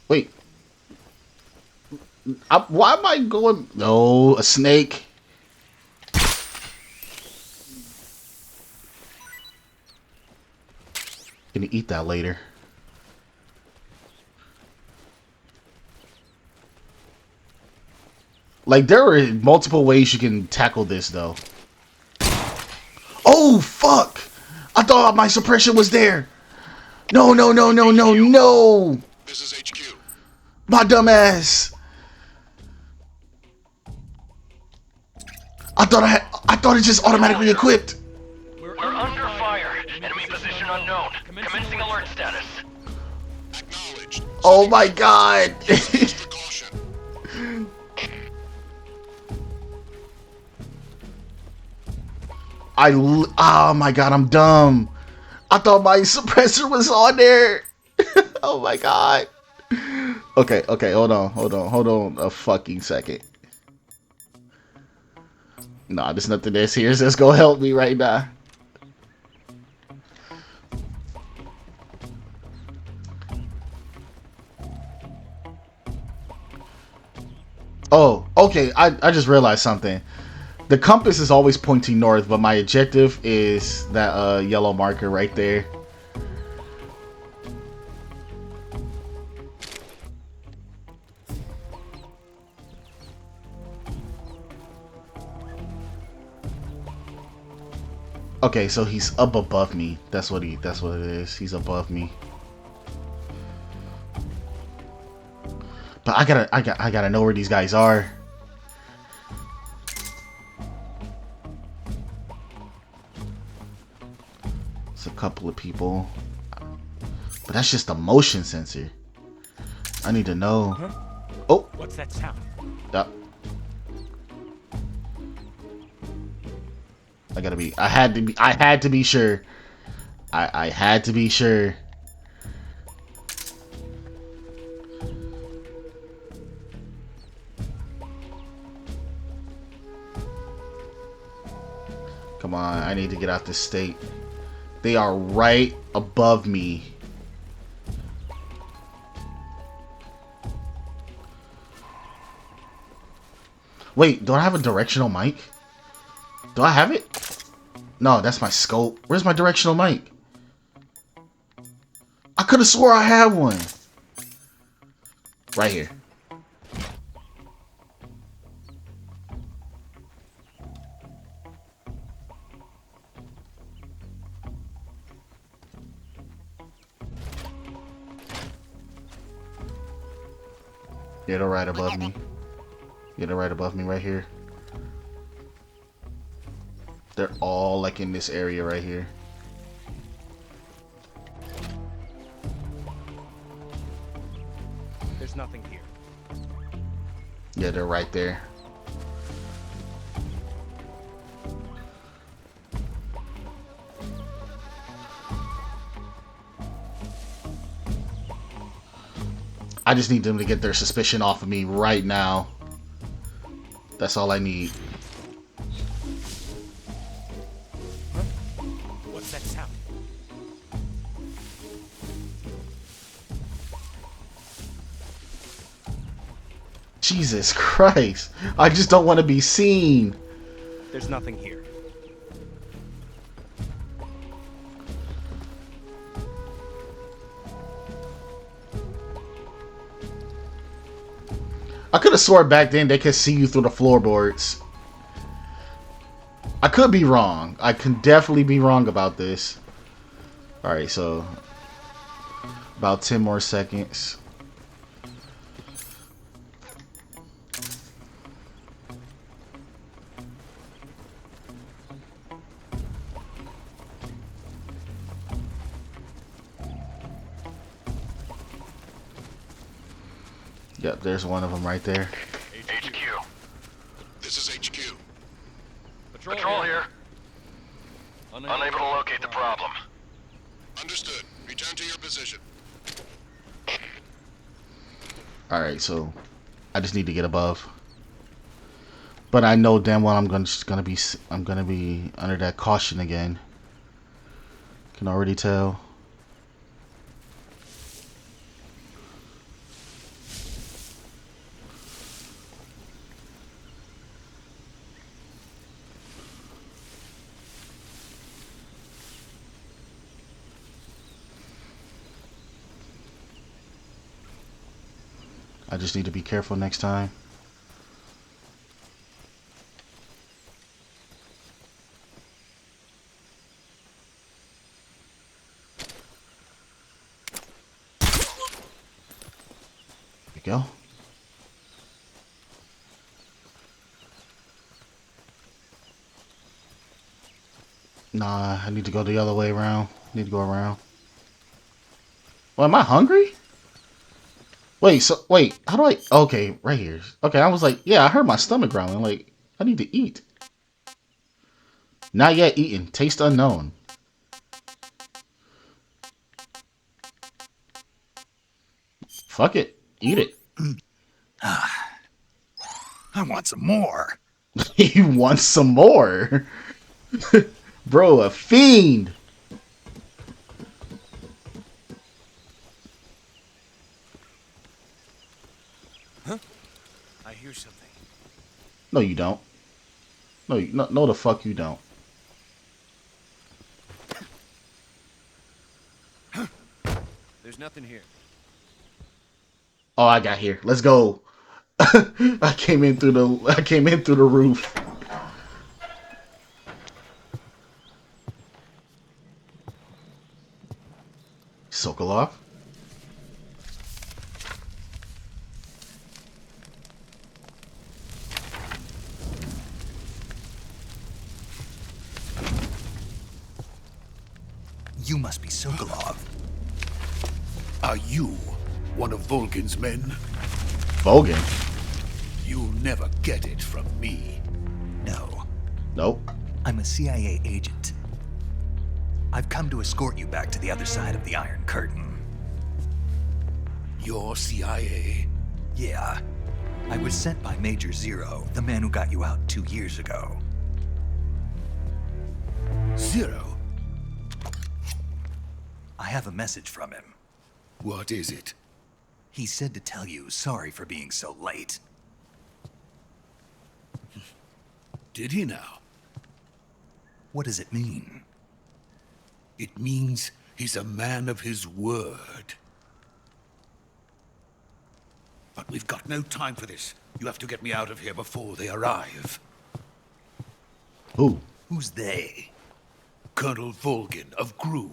Wait. Why am I going? No, a snake. Gonna eat that later. Like, there are multiple ways you can tackle this, though. Oh, fuck! I thought my suppression was there. No, no, no, no, no, no! This is HQ. My dumb ass! I thought it just automatically equipped. We're under fire. Enemy position unknown. Commencing alert status. Acknowledged. Oh my god! Extra caution. Oh my god, I'm dumb. I thought my suppressor was on there. Oh my god. Okay, hold on a fucking second. Nah, there's nothing that's here that's gonna help me right now. Oh, okay, I just realized something. The compass is always pointing north, but my objective is that yellow marker right there. Okay, so he's up above me. That's what it is. He's above me. But I gotta know where these guys are. It's a couple of people. But that's just a motion sensor. I need to know. Huh? Oh! What's that sound? Yep. I had to be sure. I had to be sure. Come on, I need to get out this state. They are right above me. Wait, do I have a directional mic? Do I have it? No, that's my scope. Where's my directional mic? I could have swore I had one. Right here. Yeah, they're right above me. Yeah, they're right above me right here. They're all like in this area right here. There's nothing here. Yeah, they're right there. I just need them to get their suspicion off of me right now. That's all I need. Huh? What's that sound? Jesus Christ. I just don't want to be seen. There's nothing here. I could have swore back then they could see you through the floorboards. I could be wrong. I can definitely be wrong about this. Alright, so about 10 more seconds. Yep, there's one of them right there. HQ. This is HQ. Patrol here. Unable to locate the problem. Understood. Return to your position. Alright, so I just need to get above. But I know damn well I'm gonna be under that caution again. Can already tell. I just need to be careful next time. go. Nah, I need to go the other way around. Need to go around. Well, am I hungry? Wait, how do I... Okay, right here. Okay, I was like, yeah, I heard my stomach growling. Like, I need to eat. Not yet eaten. Taste unknown. Fuck it. Eat it. I want some more. He wants some more. Bro, a fiend. Huh? I hear something. No, you don't. No, the fuck you don't. There's nothing here. Oh, I got here. Let's go. I came in through the roof. Sokolov. You must be Sokolov. Are you one of Volgin's men? Volgin? You'll never get it from me. No. Nope. I'm a CIA agent. I've come to escort you back to the other side of the Iron Curtain. You're CIA? Yeah. I was sent by Major Zero, the man who got you out 2 years ago. Zero? I have a message from him. What is it? He said to tell you sorry for being so late. Did he now? What does it mean? It means he's a man of his word. But we've got no time for this. You have to get me out of here before they arrive. Who? Who's they? Colonel Volgin of GRU.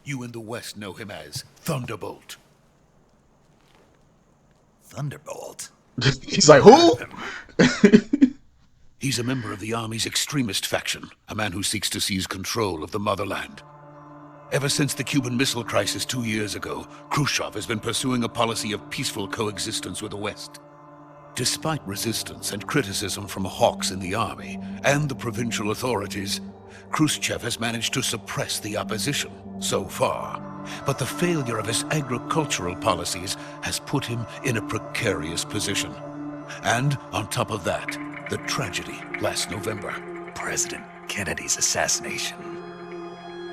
You in the West know him as Thunderbolt. Thunderbolt? He's like, who? He's a member of the Army's extremist faction, a man who seeks to seize control of the motherland. Ever since the Cuban Missile Crisis 2 years ago, Khrushchev has been pursuing a policy of peaceful coexistence with the West. Despite resistance and criticism from hawks in the army and the provincial authorities, Khrushchev has managed to suppress the opposition so far. But the failure of his agricultural policies has put him in a precarious position. And on top of that, the tragedy last November. President Kennedy's assassination.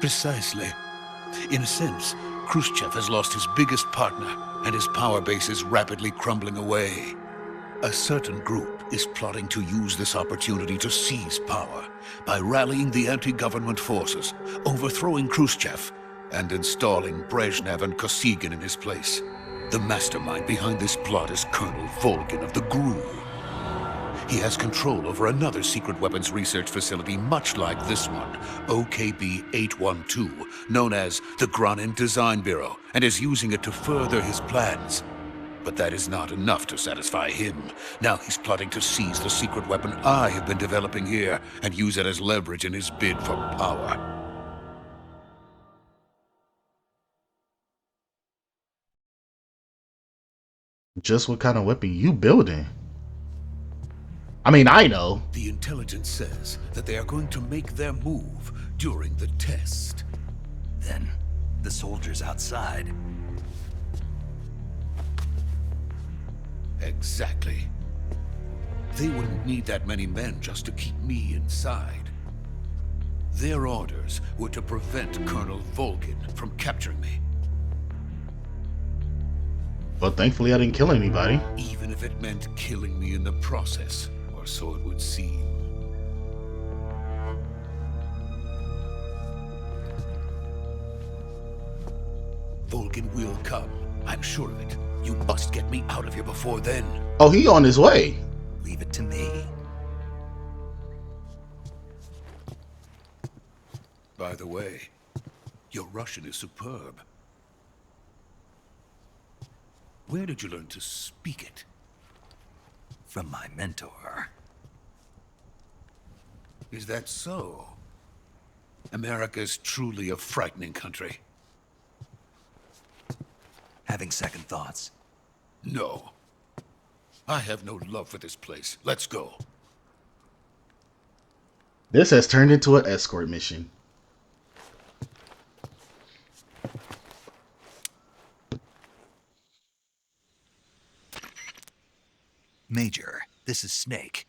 Precisely. In a sense, Khrushchev has lost his biggest partner, and his power base is rapidly crumbling away. A certain group is plotting to use this opportunity to seize power by rallying the anti-government forces, overthrowing Khrushchev, and installing Brezhnev and Kosygin in his place. The mastermind behind this plot is Colonel Volgin of the GRU. He has control over another secret weapons research facility much like this one, OKB-812, known as the Granin Design Bureau, and is using it to further his plans. But that is not enough to satisfy him. Now he's plotting to seize the secret weapon I have been developing here and use it as leverage in his bid for power. Just what kind of weapon you building? I mean, I know. The intelligence says that they are going to make their move during the test. Then, the soldiers outside. Exactly. They wouldn't need that many men just to keep me inside. Their orders were to prevent Colonel Volgin from capturing me. But thankfully I didn't kill anybody. Even if it meant killing me in the process, or so it would seem. Volgin will come. I'm sure of it. You must get me out of here before then. Oh, he on his way. Leave it to me. By the way, your Russian is superb. Where did you learn to speak it? From my mentor. Is that so? America's truly a frightening country. Having second thoughts? No. I have no love for this place. Let's go. This has turned into an escort mission. Major, this is Snake.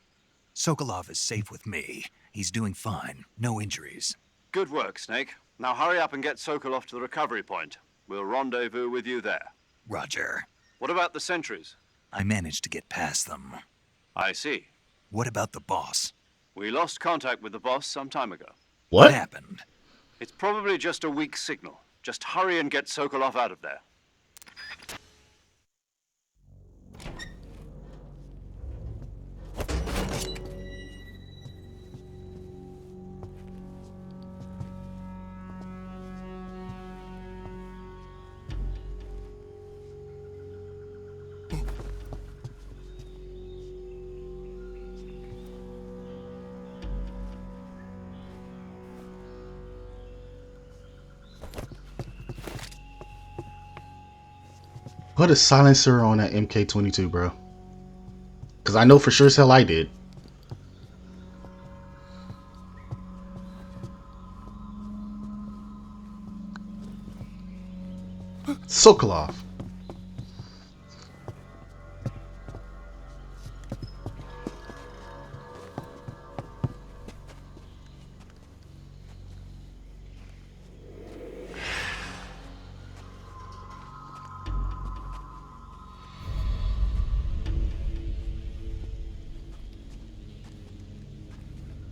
Sokolov is safe with me. He's doing fine. No injuries. Good work, Snake. Now hurry up and get Sokolov to the recovery point. We'll rendezvous with you there. Roger. What about the sentries? I managed to get past them. I see. What about the boss? We lost contact with the boss some time ago. What happened? It's probably just a weak signal. Just hurry and get Sokolov out of there. Put a silencer on that MK22, bro. Because I know for sure as hell I did. Sokolov.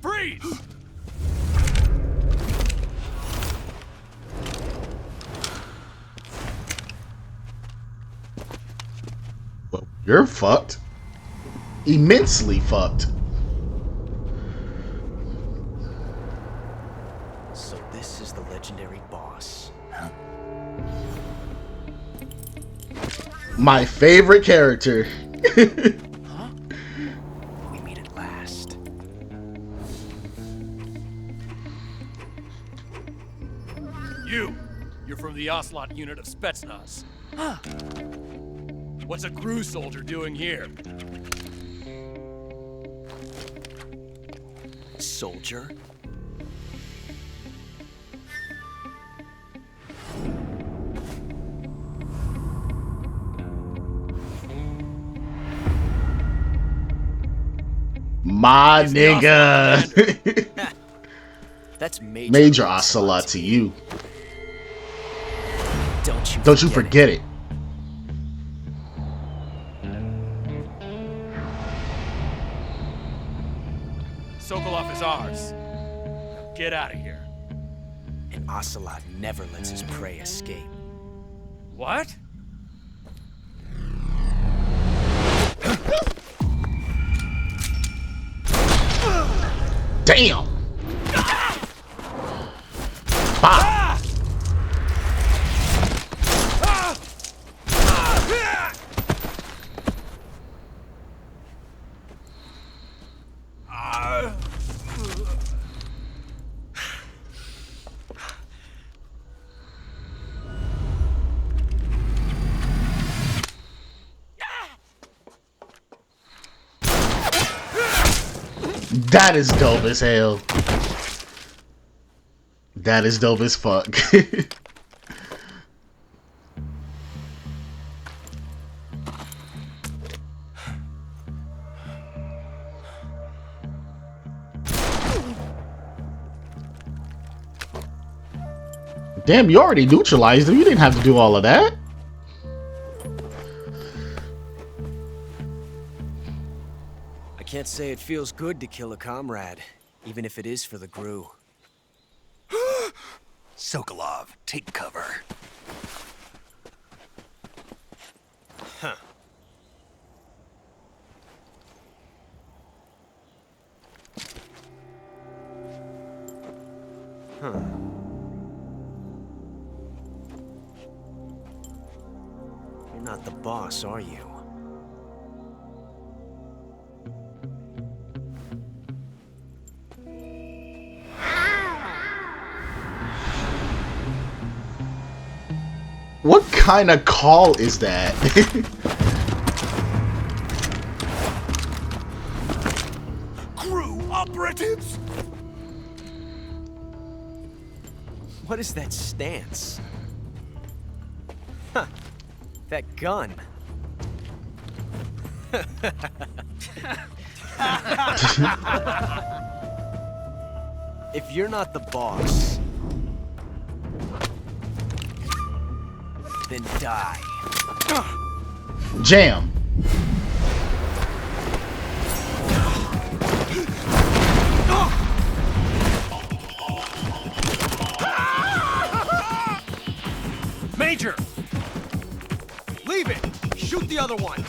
Freeze! Well, you're fucked. Immensely fucked. So this is the legendary boss. My favorite character. Huh? We meet at last. You're from the Ocelot unit of Spetsnaz. Huh. What's a crew soldier doing here? Soldier? My nigga. That's Major Ocelot to you. Don't you forget it. Sokolov is ours. Now get out of here. An Ocelot never lets his prey escape. What? Damn. Bah. That is dope as hell. That is dope as fuck. Damn, you already neutralized him. You didn't have to do all of that. I can't say it feels good to kill a comrade, even if it is for the GRU. Sokolov, take cover. Huh. You're not the boss, are you? What kind of call is that? Crew operatives? What is that stance? Huh. That gun. If you're not the boss, then die. Jam. Major! Leave it! Shoot the other one!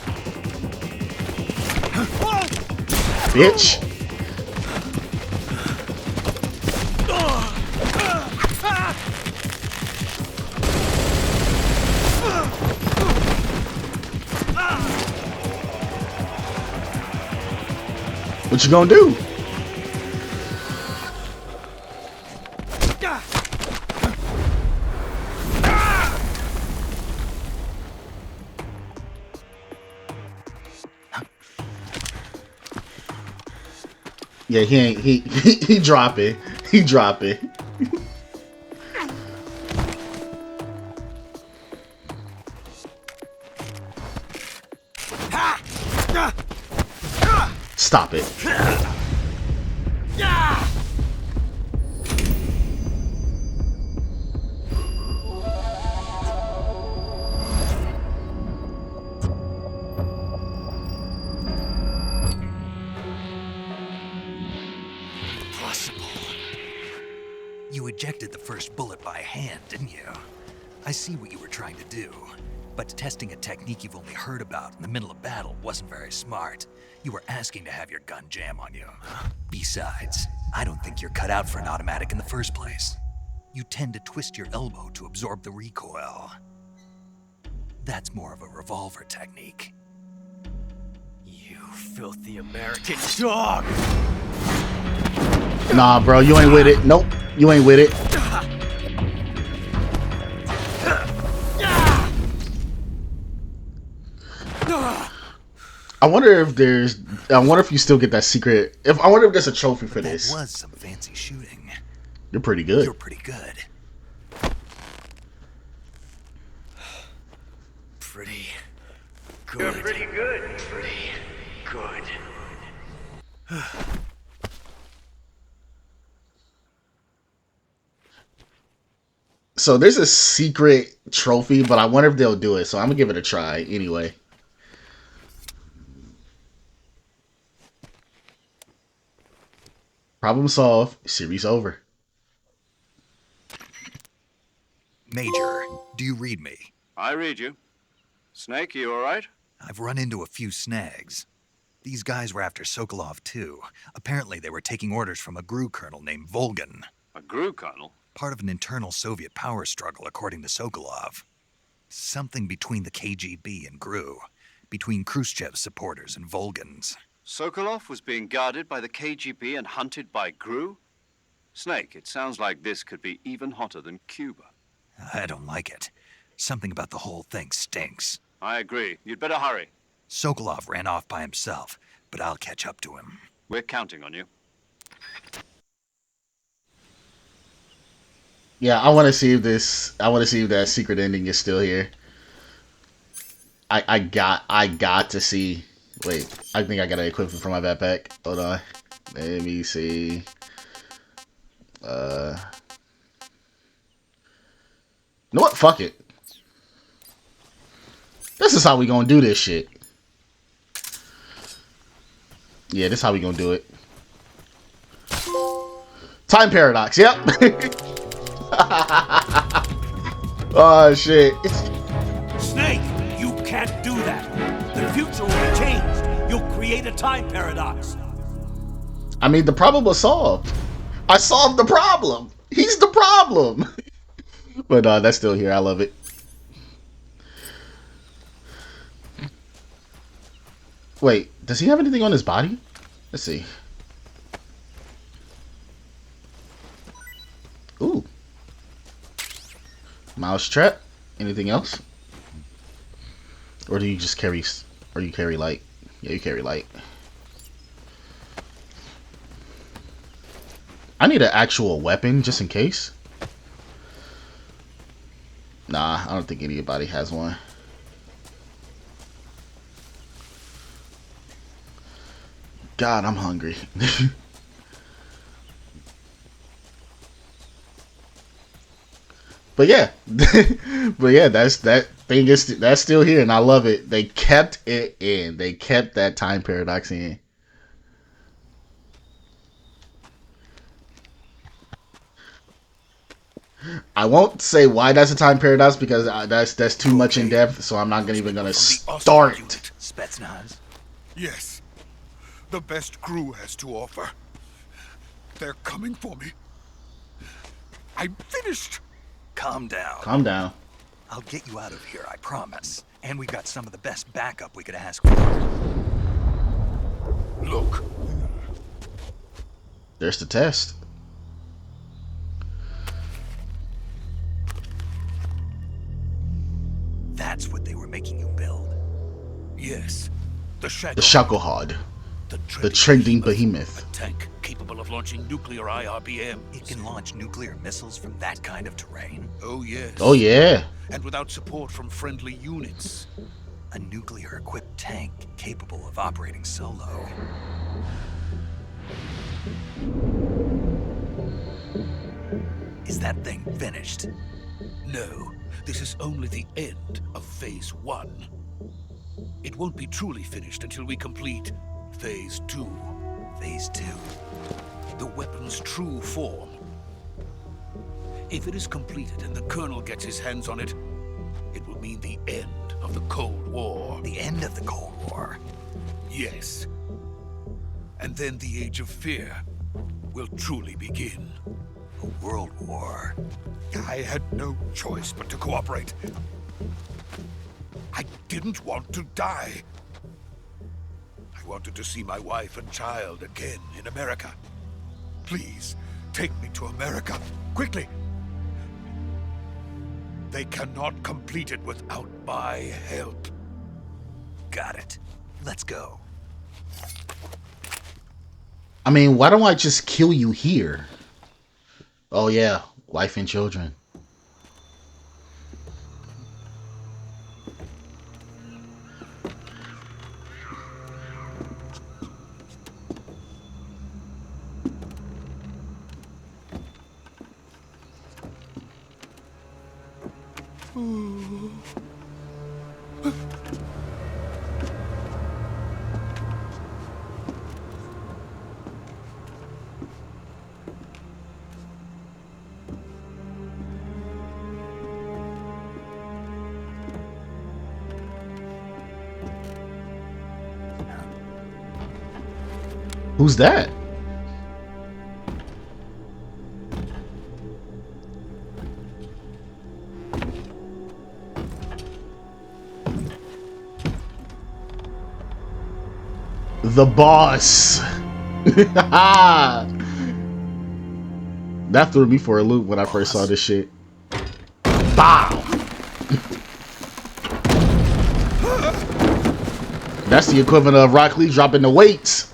Bitch. What you gonna do? Yeah, he drop it. He drop it. Stop it. You ejected the first bullet by hand, didn't you? I see what you were trying to do. But testing a technique you've only heard about in the middle of battle wasn't very smart. You were asking to have your gun jam on you. Besides, I don't think you're cut out for an automatic in the first place. You tend to twist your elbow to absorb the recoil. That's more of a revolver technique. You filthy American dog! Nah, bro, you ain't with it. Nope, you ain't with it. I wonder if you still get that secret. I wonder if there's a trophy for this. That was some fancy shooting. You're pretty good. You're pretty good. Pretty good. You're pretty good. Pretty good. So there's a secret trophy, but I wonder if they'll do it. So I'm gonna give it a try anyway. Problem solved. Series over. Major, do you read me? I read you. Snake, you all right? I've run into a few snags. These guys were after Sokolov too. Apparently they were taking orders from a GRU colonel named Volgan. A GRU colonel? Part of an internal Soviet power struggle, according to Sokolov. Something between the KGB and GRU. Between Khrushchev's supporters and Volgan's. Sokolov was being guarded by the KGB and hunted by GRU? Snake, it sounds like this could be even hotter than Cuba. I don't like it. Something about the whole thing stinks. I agree. You'd better hurry. Sokolov ran off by himself, but I'll catch up to him. We're counting on you. Yeah, I want to see if that secret ending is still here. I got to see. Wait, I think I got an equipment for my backpack. Hold on. Let me see. You know what? Fuck it. This is how we gonna do this shit. Yeah, this is how we gonna do it. Time paradox, yep. Oh, shit. Snake, you can't do that. The future will be changed. You'll create a time paradox. I mean, the problem was solved. I solved the problem. He's the problem. But that's still here. I love it. Wait, does he have anything on his body? Let's see. Ooh. Mouse trap. Anything else? Or do you just carry... Or you carry light? Yeah, you carry light. I need an actual weapon just in case. Nah, I don't think anybody has one. God, I'm hungry. But yeah, that's still here, and I love it. They kept it in. They kept that time paradox in. I won't say why that's a time paradox because that's too much in depth. So I'm not even gonna start. Spetsnaz. Yes, the best crew has to offer. They're coming for me. I'm finished. Calm down. Calm down. I'll get you out of here, I promise. And we got some of the best backup we could ask for. Look. There's the test. That's what they were making you build. Yes. The Shacklehead. The trending behemoth. A tank capable of launching nuclear IRBM. It can launch nuclear missiles from that kind of terrain? Oh, yes. Oh, yeah. And without support from friendly units. A nuclear-equipped tank capable of operating solo. Is that thing finished? No. This is only the end of Phase 1. It won't be truly finished until we complete Phase 2. Phase 2? The weapon's true form. If it is completed and the Colonel gets his hands on it, it will mean the end of the Cold War. The end of the Cold War? Yes. And then the Age of Fear will truly begin. A world war. I had no choice but to cooperate. I didn't want to die. I wanted to see my wife and child again in America. Please, take me to America, quickly. They cannot complete it without my help. Got it. Let's go. I mean, why don't I just kill you here? Oh yeah, wife and children. Who's that? The boss. That threw me for a loop when I first saw this shit. Bow. That's the equivalent of Rock Lee dropping the weights.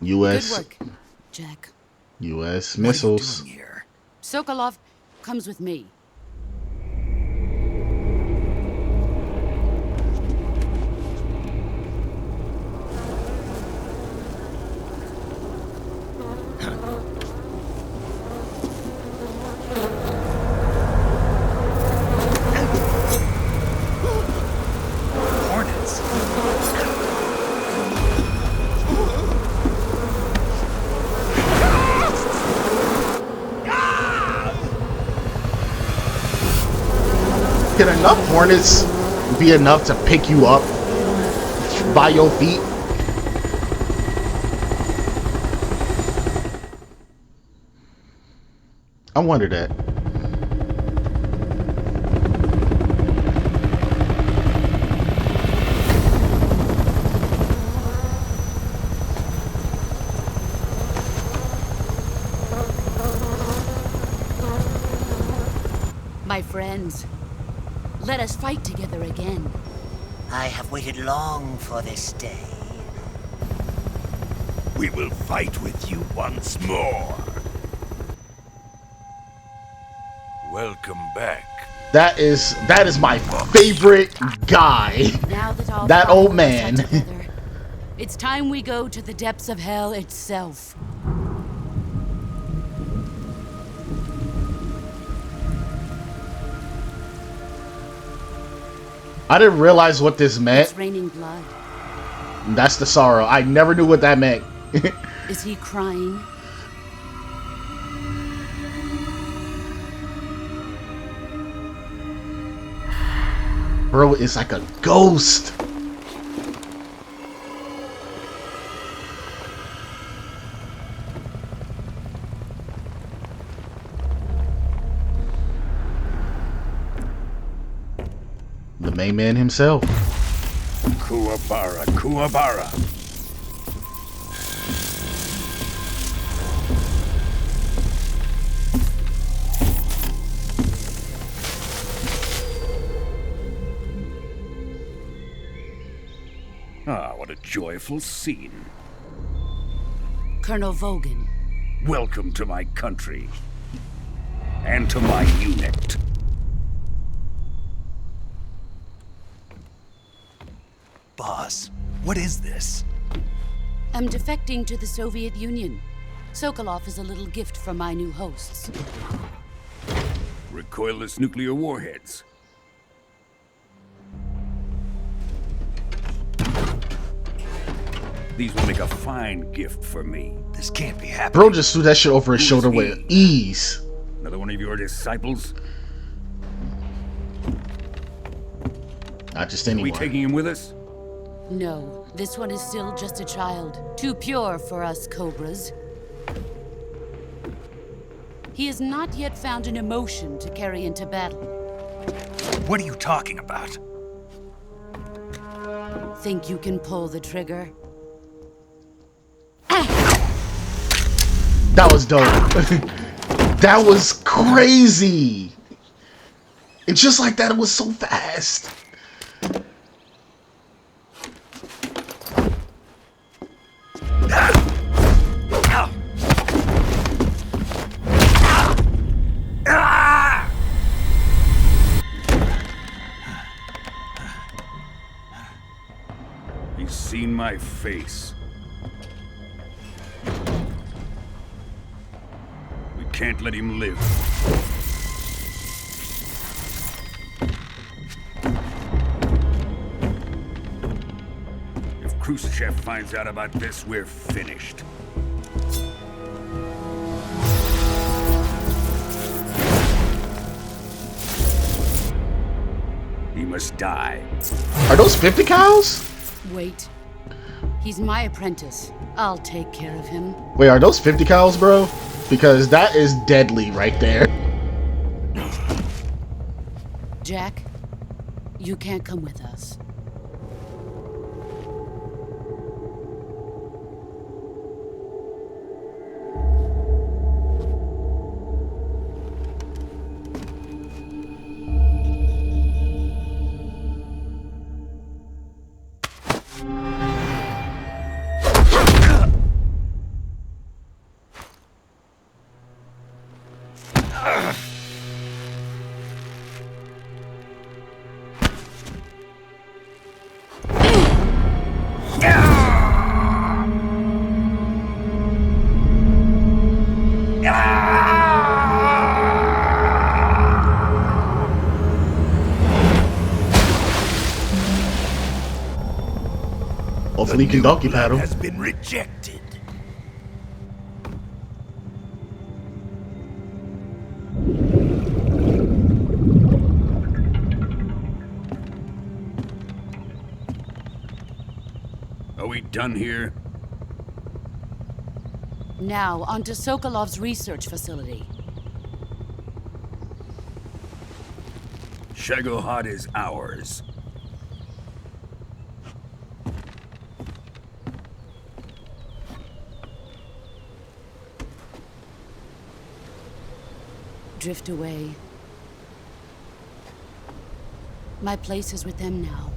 U.S. Good work, Jack. U.S. missiles. What are you doing here? Sokolov comes with me. Hornets. Can enough hornets be enough to pick you up by your feet? I wonder that. My friends, let us fight together again. I have waited long for this day. We will fight with you once more. Welcome back. That is my favorite guy. Now that all that five old of us are man. together, it's time we go to the depths of hell itself. I didn't realize what this meant. It's raining blood. That's the sorrow. I never knew what that meant. Is he crying? Bro is like a ghost. The main man himself. Kuwabara, Kuwabara. Ah, what a joyful scene. Colonel Vogan. Welcome to my country. And to my unit. Boss, what is this? I'm defecting to the Soviet Union. Sokolov is a little gift from my new hosts. Recoilless nuclear warheads. These will make a fine gift for me. This can't be happening. Bro just threw that shit over his shoulder with ease. Another one of your disciples? Not just Are anyone. we taking him with us? No, this one is still just a child. Too pure for us Cobras. He has not yet found an emotion to carry into battle. What are you talking about? Think you can pull the trigger? That was dope. That was crazy. And just like that, it was so fast. He's seen my face. We can't let him live. If Khrushchev finds out about this, we're finished. He must die. Are those 50 cows? Wait. He's my apprentice. I'll take care of him. Wait, are those 50 cows, bro? Because that is deadly right there. Jack, you can't come with us. Hopefully you can donkey paddle. Has been rejected. Are we done here? Now, onto Sokolov's research facility. Shagohod is ours. Drift away. My place is with them now.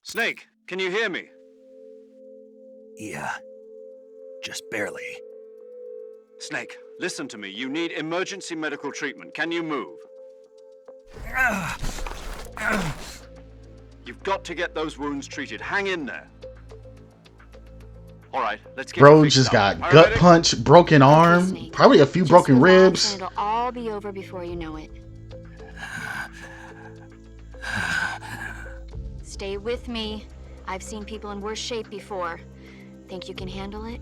Snake, can you hear me? Yeah. Just barely. Snake, listen to me. You need emergency medical treatment. Can you move? You've got to get those wounds treated. Hang in there. All right, let's get Bro you just up. got gut punch, broken arm, Snake. probably a few Just broken relax ribs. and it'll all be over before you know it. Stay with me. I've seen people in worse shape before. Think you can handle it?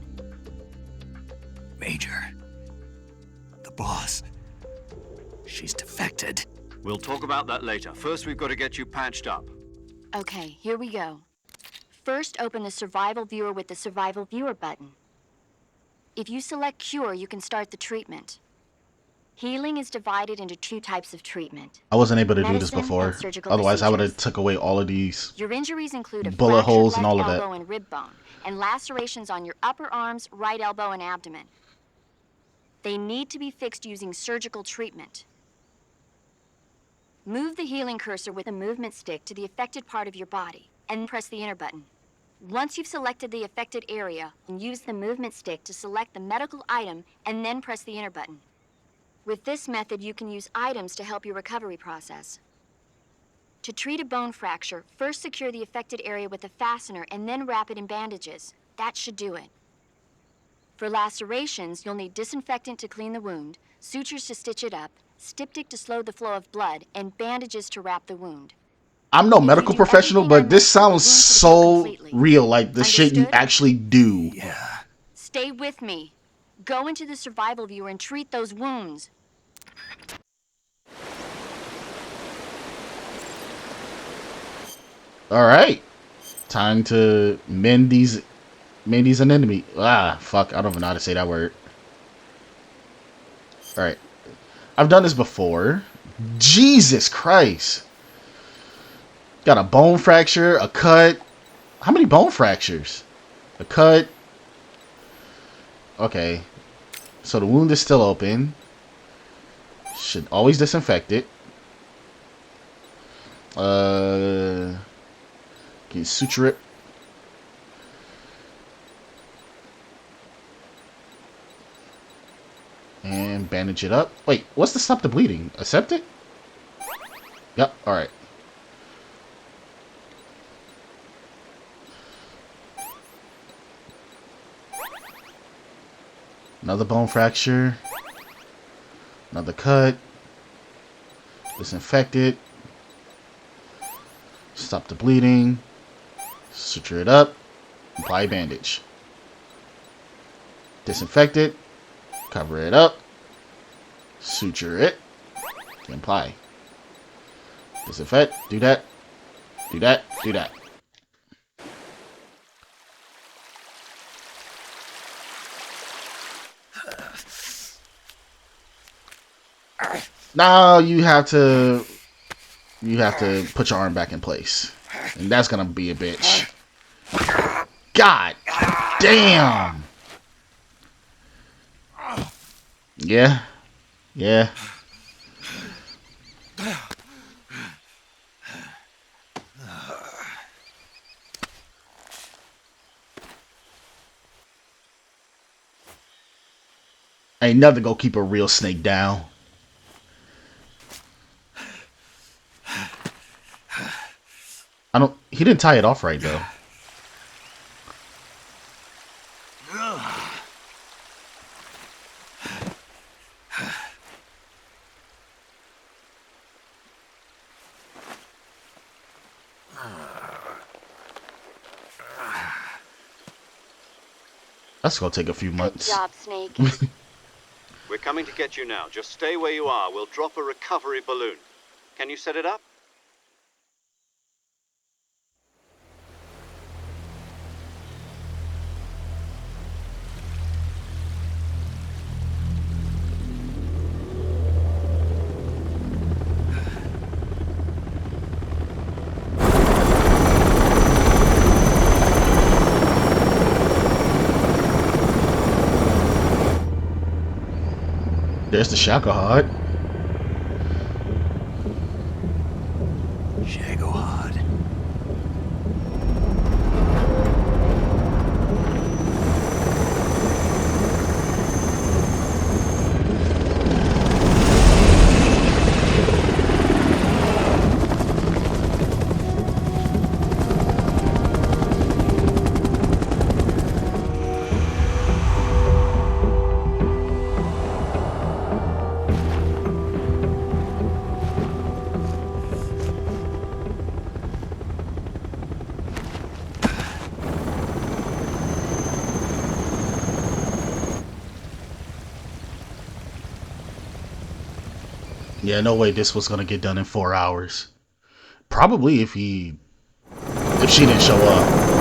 Major. The boss. She's defected. We'll talk about that later. First, we've got to get you patched up. Okay, here we go. First, open the Survival Viewer with the Survival Viewer button. If you select Cure, you can start the treatment. Healing is divided into 2 types of treatment. I wasn't able to do this Medicine before. and surgical Otherwise, I would have procedures. took away all of these Your injuries include a bullet fractured holes and left all of that. elbow and rib bone, and lacerations on your upper arms, right elbow, and abdomen. They need to be fixed using surgical treatment. Move the healing cursor with a movement stick to the affected part of your body, and press the enter button. Once you've selected the affected area, use the movement stick to select the medical item, and then press the enter button. With this method, you can use items to help your recovery process. To treat a bone fracture, first secure the affected area with a fastener and then wrap it in bandages. That should do it. For lacerations, you'll need disinfectant to clean the wound, sutures to stitch it up, styptic to slow the flow of blood, and bandages to wrap the wound. I'm no medical professional, but this sounds so real, like the shit you actually do. Yeah. Stay with me. Go into the Survival Viewer and treat those wounds. Alright. Time to mend these anemone. Ah, fuck. I don't even know how to say that word. Alright. I've done this before. Jesus Christ. Got a bone fracture, a cut. How many bone fractures? A cut. Okay. So the wound is still open. Should always disinfect it. Can suture it. And bandage it up. Wait, what's to stop the bleeding? Aseptic? Yep, alright. Another bone fracture. Another cut. Disinfect it. Stop the bleeding. Suture it up. Apply a bandage. Disinfect it. Cover it up. Suture it. And apply. Disinfect. Do that. Do that. Do that. Now you have to put your arm back in place. And that's gonna be a bitch. God damn. Yeah. Yeah. Ain't nothing gonna keep a real snake down. He didn't tie it off right though. That's gonna take a few Good months. job, Snake. We're coming to get you now. Just stay where you are. We'll drop a recovery balloon. Can you set it up? There's the Shacklehod. Shacklehod. Yeah, no way this was gonna get done in 4 hours. Probably if she didn't show up.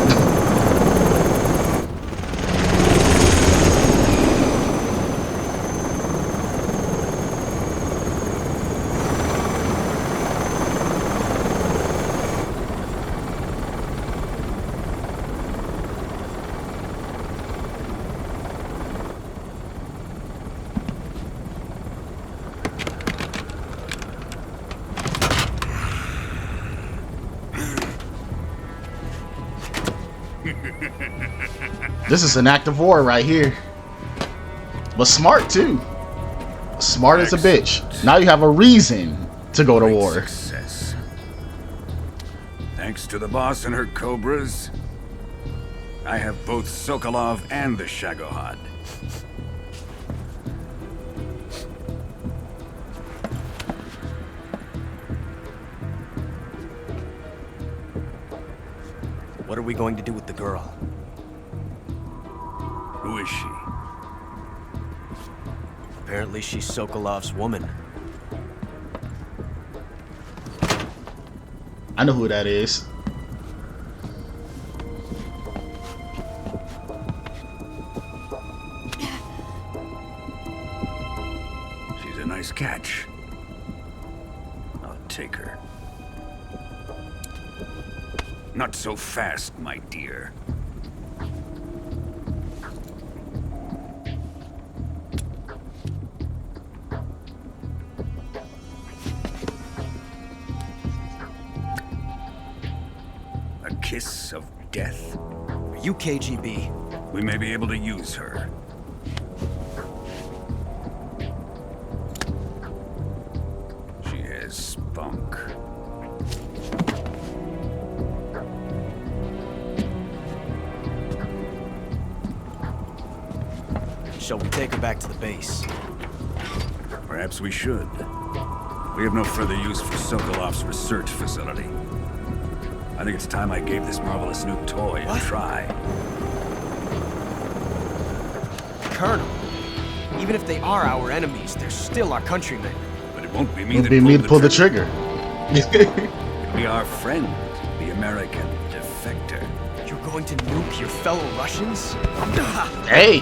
This is an act of war right here. But smart too. Smart as a bitch. Now you have a reason to go to war. Success. Thanks to the boss and her cobras, I have both Sokolov and the Shacklehod. What are we going to do with the girl? Who is she? Apparently she's Sokolov's woman. I know who that is. She's a nice catch. I'll take her. Not so fast, my dear. A kiss of death? Are you KGB? We may be able to use her. She has spunk. Shall we take her back to the base? Perhaps we should. We have no further use for Sokolov's research facility. I think it's time I gave this marvelous new toy a try. Colonel, even if they are our enemies, they're still our countrymen. But it won't be me It'll be me to pull the trigger. It'll be our friend, the American defector. You're going to nuke your fellow Russians? Hey!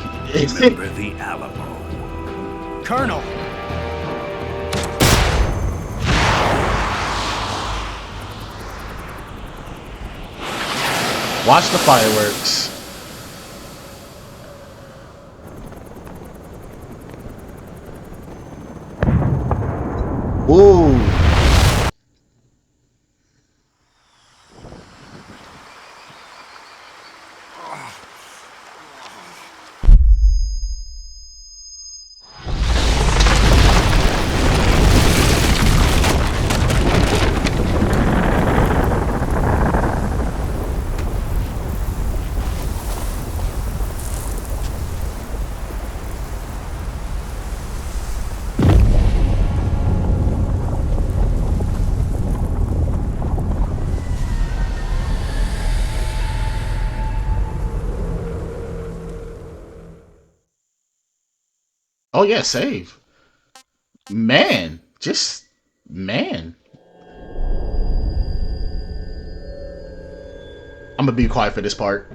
Remember the Alamo. Colonel! Watch the fireworks. Ooh. Oh yeah, save. Man, just man. I'm gonna be quiet for this part.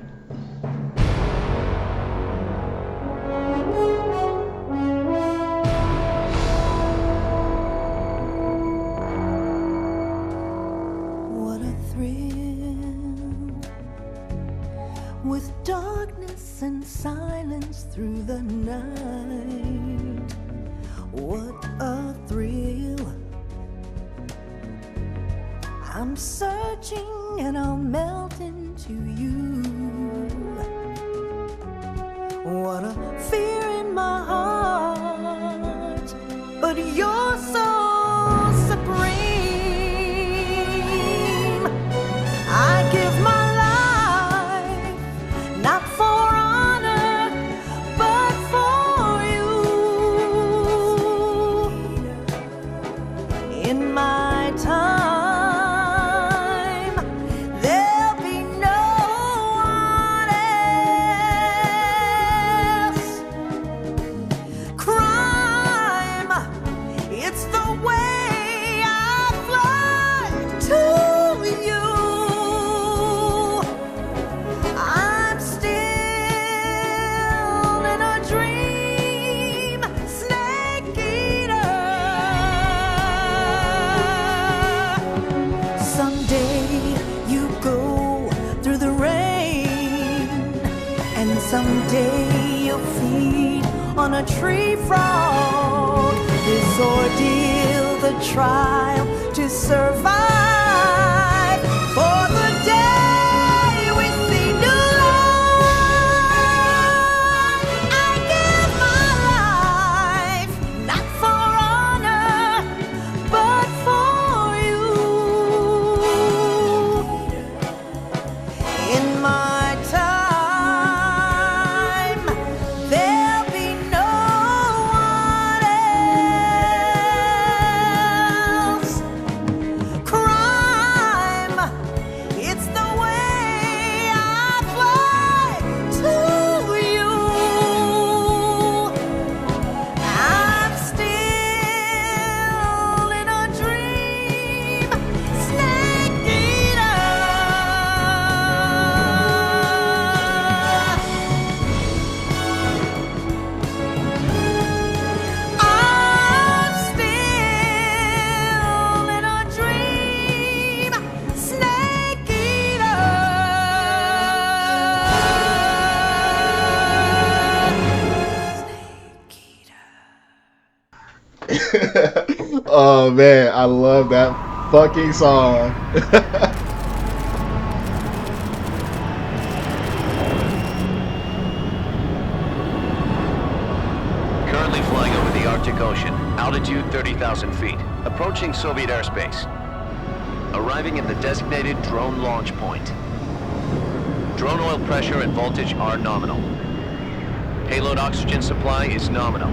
What a thrill, with darkness and silence through the night. What a thrill. I'm searching and I'll melt into you. What a fear in my heart, but you're so supreme. I give my life, not for honor, but for you. In my time, there'll be no one else. Crime, it's the way I fly to you. I'm still in a dream, snake eater. Someday you go through the rain, and someday you'll feed on a tree frog. This ordeal, the trial to survive, for the day we see new life. I give my life, not for honor, but for you. In my time, there'll be no one else. Crime, it's the way I fly to you. I'm still in a dream, snake eater. I'm still in a dream, snake eater. Oh man, I love that fucking song. Currently flying over the Arctic Ocean, altitude 30,000 feet, approaching Soviet airspace. Arriving at the designated drone launch point. Drone oil pressure and voltage are nominal. Payload oxygen supply is nominal.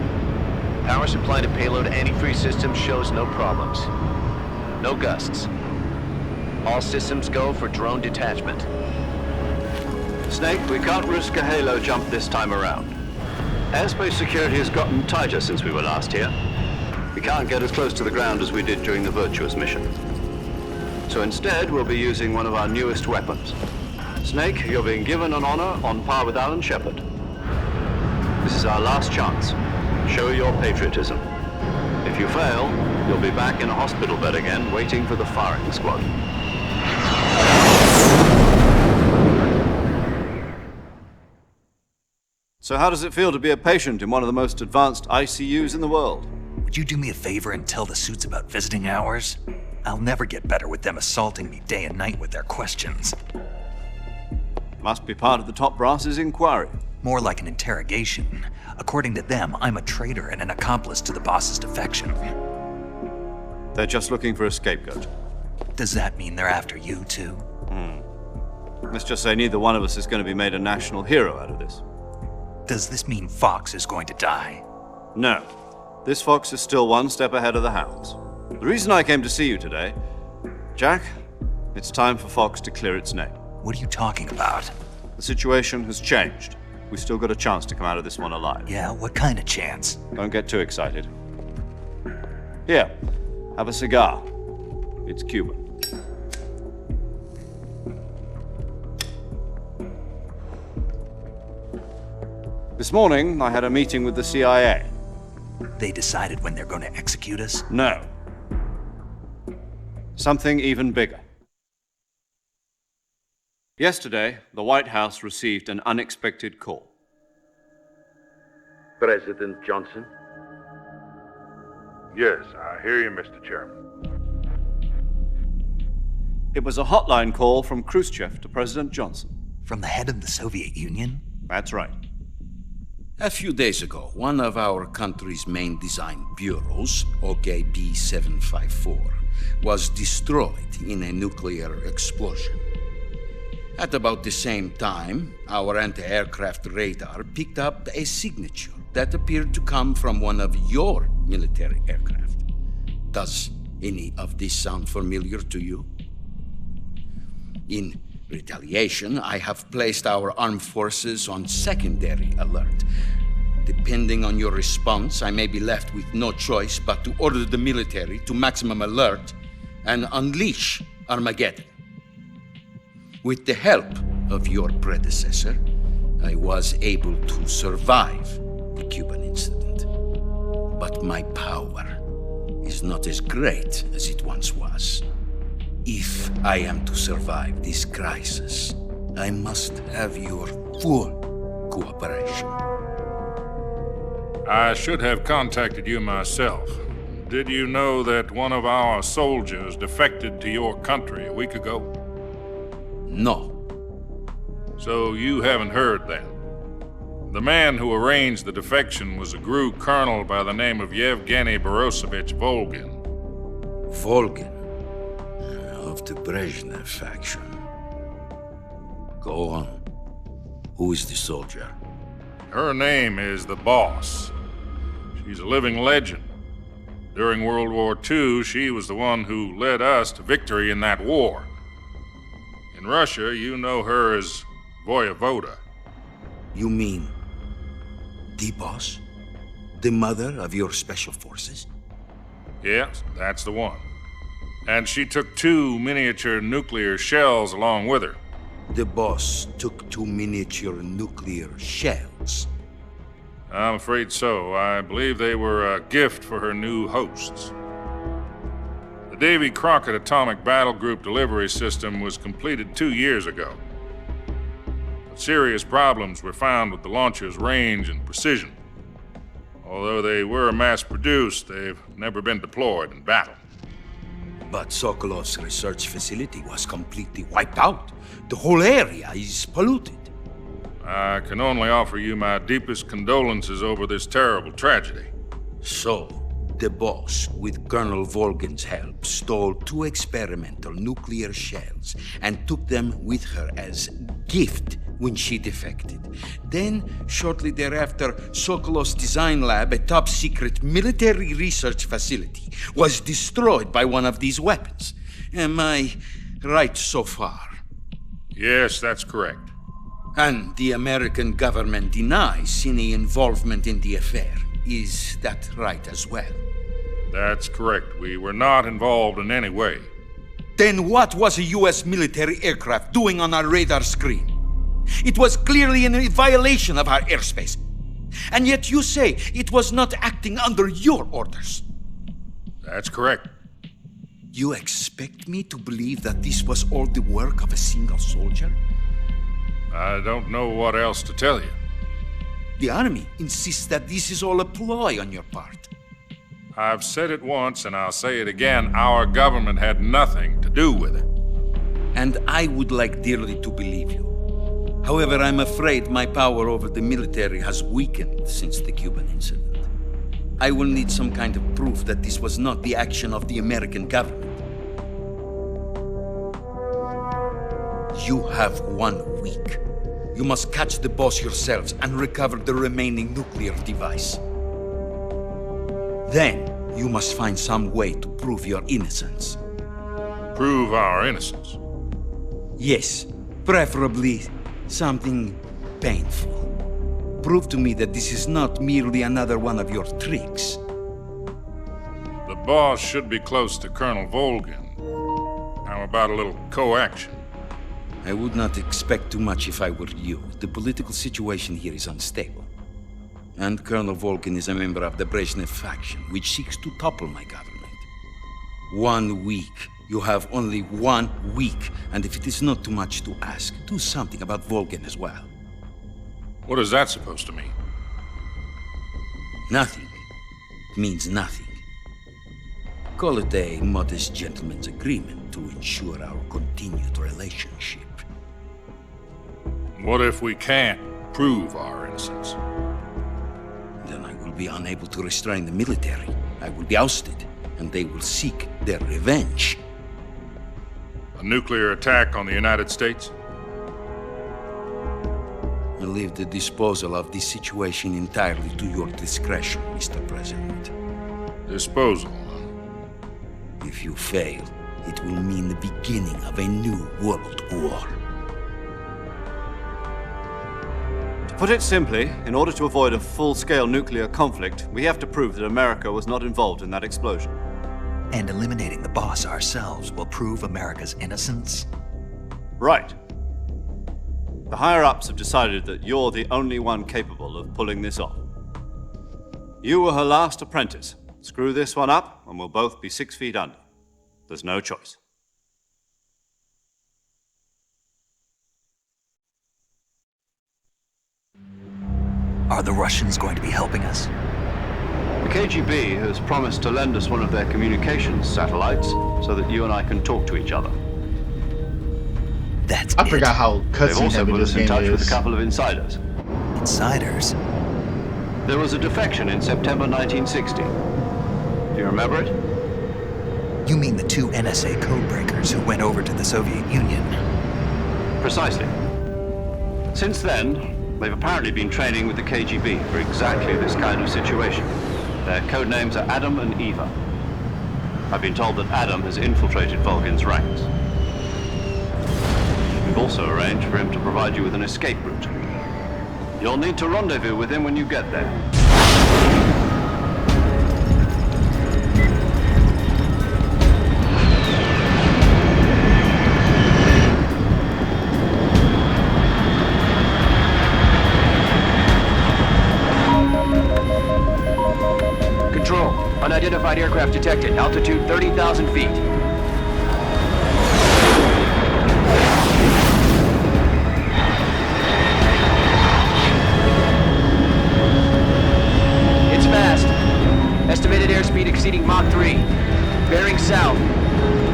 Power supply to payload antifreeze system shows no problems. No gusts. All systems go for drone detachment. Snake, we can't risk a halo jump this time around. Airspace security has gotten tighter since we were last here. We can't get as close to the ground as we did during the Virtuous mission. So instead, we'll be using one of our newest weapons. Snake, you're being given an honor on par with Alan Shepard. This is our last chance. Show your patriotism. If you fail, you'll be back in a hospital bed again, waiting for the firing squad. So how does it feel to be a patient in one of the most advanced ICUs in the world? Would you do me a favor and tell the suits about visiting hours? I'll never get better with them assaulting me day and night with their questions. Must be part of the top brass's inquiry. More like an interrogation. According to them, I'm a traitor and an accomplice to the boss's defection. They're just looking for a scapegoat. Does that mean they're after you, too? Let's just say neither one of us is going to be made a national hero out of this. Does this mean Fox is going to die? No. This Fox is still one step ahead of the hounds. The reason I came to see you today, Jack, it's time for Fox to clear its name. What are you talking about? The situation has changed. we still got a chance to come out of this one alive. Yeah, what kind of chance? Don't get too excited. Here, have a cigar. It's Cuban. This morning, I had a meeting with the CIA. They decided when they're going to execute us? No. Something even bigger. Yesterday, the White House received an unexpected call. President Johnson? Yes, I hear you, Mr. Chairman. It was a hotline call from Khrushchev to President Johnson. From the head of the Soviet Union? That's right. A few days ago, one of our country's main design bureaus, OKB 754, was destroyed in a nuclear explosion. At about the same time, our anti-aircraft radar picked up a signature that appeared to come from one of your military aircraft. Does any of this sound familiar to you? In retaliation, I have placed our armed forces on secondary alert. Depending on your response, I may be left with no choice but to order the military to maximum alert and unleash Armageddon. With the help of your predecessor, I was able to survive the Cuban incident. But my power is not as great as it once was. If I am to survive this crisis, I must have your full cooperation. I should have contacted you myself. Did you know that one of our soldiers defected to your country a week ago? No. So you haven't heard then? The man who arranged the defection was a GRU colonel by the name of Yevgeny Borosovich Volgin. Volgin? Of the Brezhnev faction. Go on. Who is the soldier? Her name is the Boss. She's a living legend. During World War II, she was the one who led us to victory in that war. In Russia, you know her as Voyevoda. You mean the Boss? The mother of your special forces? Yes, that's the one. And she took 2 miniature nuclear shells along with her. The Boss took 2 miniature nuclear shells? I'm afraid so. I believe they were a gift for her new hosts. The Davy Crockett Atomic Battle Group delivery system was completed 2 years ago. But serious problems were found with the launcher's range and precision. Although they were mass-produced, they've never been deployed in battle. But Sokolov's research facility was completely wiped out. The whole area is polluted. I can only offer you my deepest condolences over this terrible tragedy. So, the Boss, with Colonel Volgin's help, stole 2 experimental nuclear shells and took them with her as gift when she defected. Then, shortly thereafter, Sokolov's design lab, a top-secret military research facility, was destroyed by one of these weapons. Am I right so far? Yes, that's correct. And the American government denies any involvement in the affair. Is that right as well? That's correct. We were not involved in any way. Then what was a U.S. military aircraft doing on our radar screen? It was clearly in violation of our airspace. And yet you say it was not acting under your orders. That's correct. You expect me to believe that this was all the work of a single soldier? I don't know what else to tell you. The Army insists that this is all a ploy on your part. I've said it once and I'll say it again. Our government had nothing to do with it. And I would like dearly to believe you. However, I'm afraid my power over the military has weakened since the Cuban incident. I will need some kind of proof that this was not the action of the American government. You have 1 week. You must catch the Boss yourselves and recover the remaining nuclear device. Then, you must find some way to prove your innocence. Prove our innocence? Yes, preferably something painful. prove to me that this is not merely another one of your tricks. The boss should be close to Colonel Volgin. How about a little co-action? I would not expect too much if I were you. The political situation here is unstable. And Colonel Volgin is a member of the Brezhnev faction, which seeks to topple my government. 1 week. You have only 1 week. And if it is not too much to ask, do something about Volgin as well. What is that supposed to mean? Nothing. It means nothing. Call it a modest gentleman's agreement to ensure our continued relationship. What if we can't prove our innocence? Then I will be unable to restrain the military. I will be ousted, and they will seek their revenge. A nuclear attack on the United States? I leave the disposal of this situation entirely to your discretion, Mr. President. Disposal? If you fail, it will mean the beginning of a new world war. To put it simply, in order to avoid a full-scale nuclear conflict, we have to prove that America was not involved in that explosion. And eliminating the boss ourselves will prove America's innocence? Right. The higher-ups have decided that you're the only one capable of pulling this off. You were her last apprentice. Screw this one up, and we'll both be 6 feet under. There's no choice. Are the Russians going to be helping us? The KGB has promised to lend us one of their communications satellites so that you and I can talk to each other. That's I forgot how They've cutscene also heavy put this us in game touch with a is. couple of insiders. Insiders? There was a defection in September 1960. Do you remember it? You mean the 2 NSA codebreakers who went over to the Soviet Union? Precisely. Since then, they've apparently been training with the KGB for exactly this kind of situation. Their code names are Adam and Eva. I've been told that Adam has infiltrated Volgin's ranks. We've also arranged for him to provide you with an escape route. You'll need to rendezvous with him when you get there. Control. Unidentified aircraft detected. Altitude 30,000 feet. It's fast. Estimated airspeed exceeding Mach 3. Bearing south.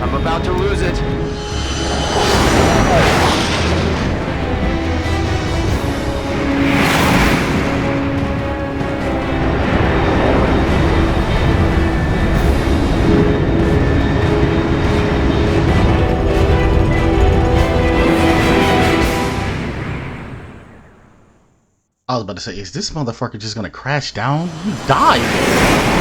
I'm about to lose it. I was about to say, is this motherfucker just gonna crash down? You died!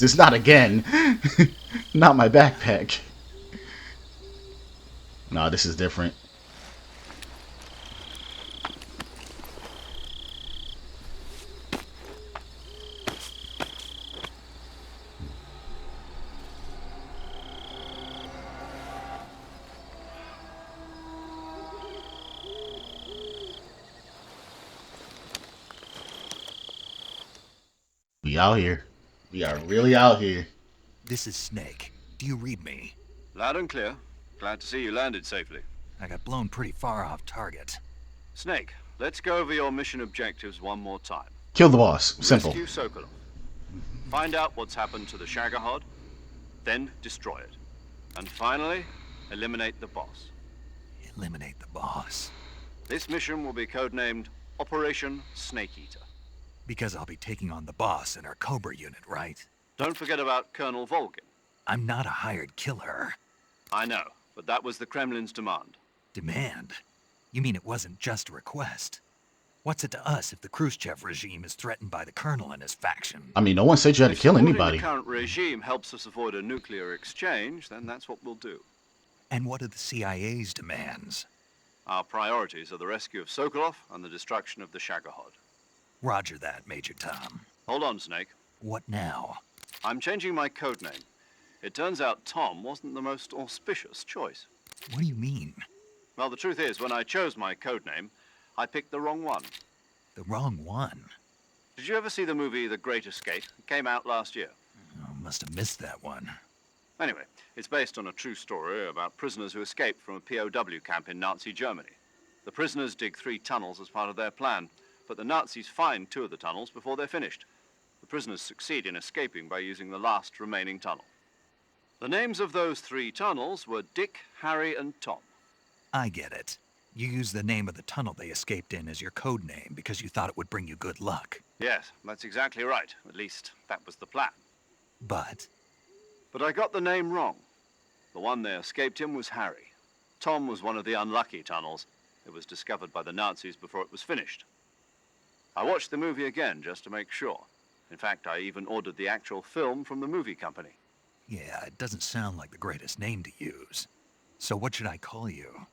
This not again. Not my backpack. Nah, this is different. We out here. We are really out here. This is Snake. Do you read me? Loud and clear. Glad to see you landed safely. I got blown pretty far off target. Snake, let's go over your mission objectives one more time. Kill the boss. Simple. Rescue Sokolov. Find out what's happened to the Shagohod, then destroy it. And finally, eliminate the boss. Eliminate the boss? This mission will be codenamed Operation Snake Eater. Because I'll be taking on the boss in our Cobra unit, right? Don't forget about Colonel Volgin. I'm not a hired killer. I know, but that was the Kremlin's demand. Demand? You mean it wasn't just a request? What's it to us if the Khrushchev regime is threatened by the Colonel and his faction? I mean, no one said you had to kill anybody. If supporting the current regime helps us avoid a nuclear exchange, then that's what we'll do. And what are the CIA's demands? Our priorities are the rescue of Sokolov and the destruction of the Shagohod. Roger that, Major Tom. Hold on, Snake. What now? I'm changing my code name. It turns out Tom wasn't the most auspicious choice. What do you mean? Well, the truth is, when I chose my code name, I picked the wrong one. The wrong one? Did you ever see the movie The Great Escape? It came out last year. Oh, must have missed that one. Anyway, it's based on a true story about prisoners who escaped from a POW camp in Nazi Germany. The prisoners dig 3 tunnels as part of their plan, but the Nazis find 2 of the tunnels before they're finished. The prisoners succeed in escaping by using the last remaining tunnel. The names of those 3 tunnels were Dick, Harry, and Tom. I get it. You used the name of the tunnel they escaped in as your code name because you thought it would bring you good luck. Yes, that's exactly right. At least, that was the plan. But I got the name wrong. The one they escaped in was Harry. Tom was one of the unlucky tunnels. It was discovered by the Nazis before it was finished. I watched the movie again just to make sure. In fact, I even ordered the actual film from the movie company. yeah, it doesn't sound like the greatest name to use. So what should I call you?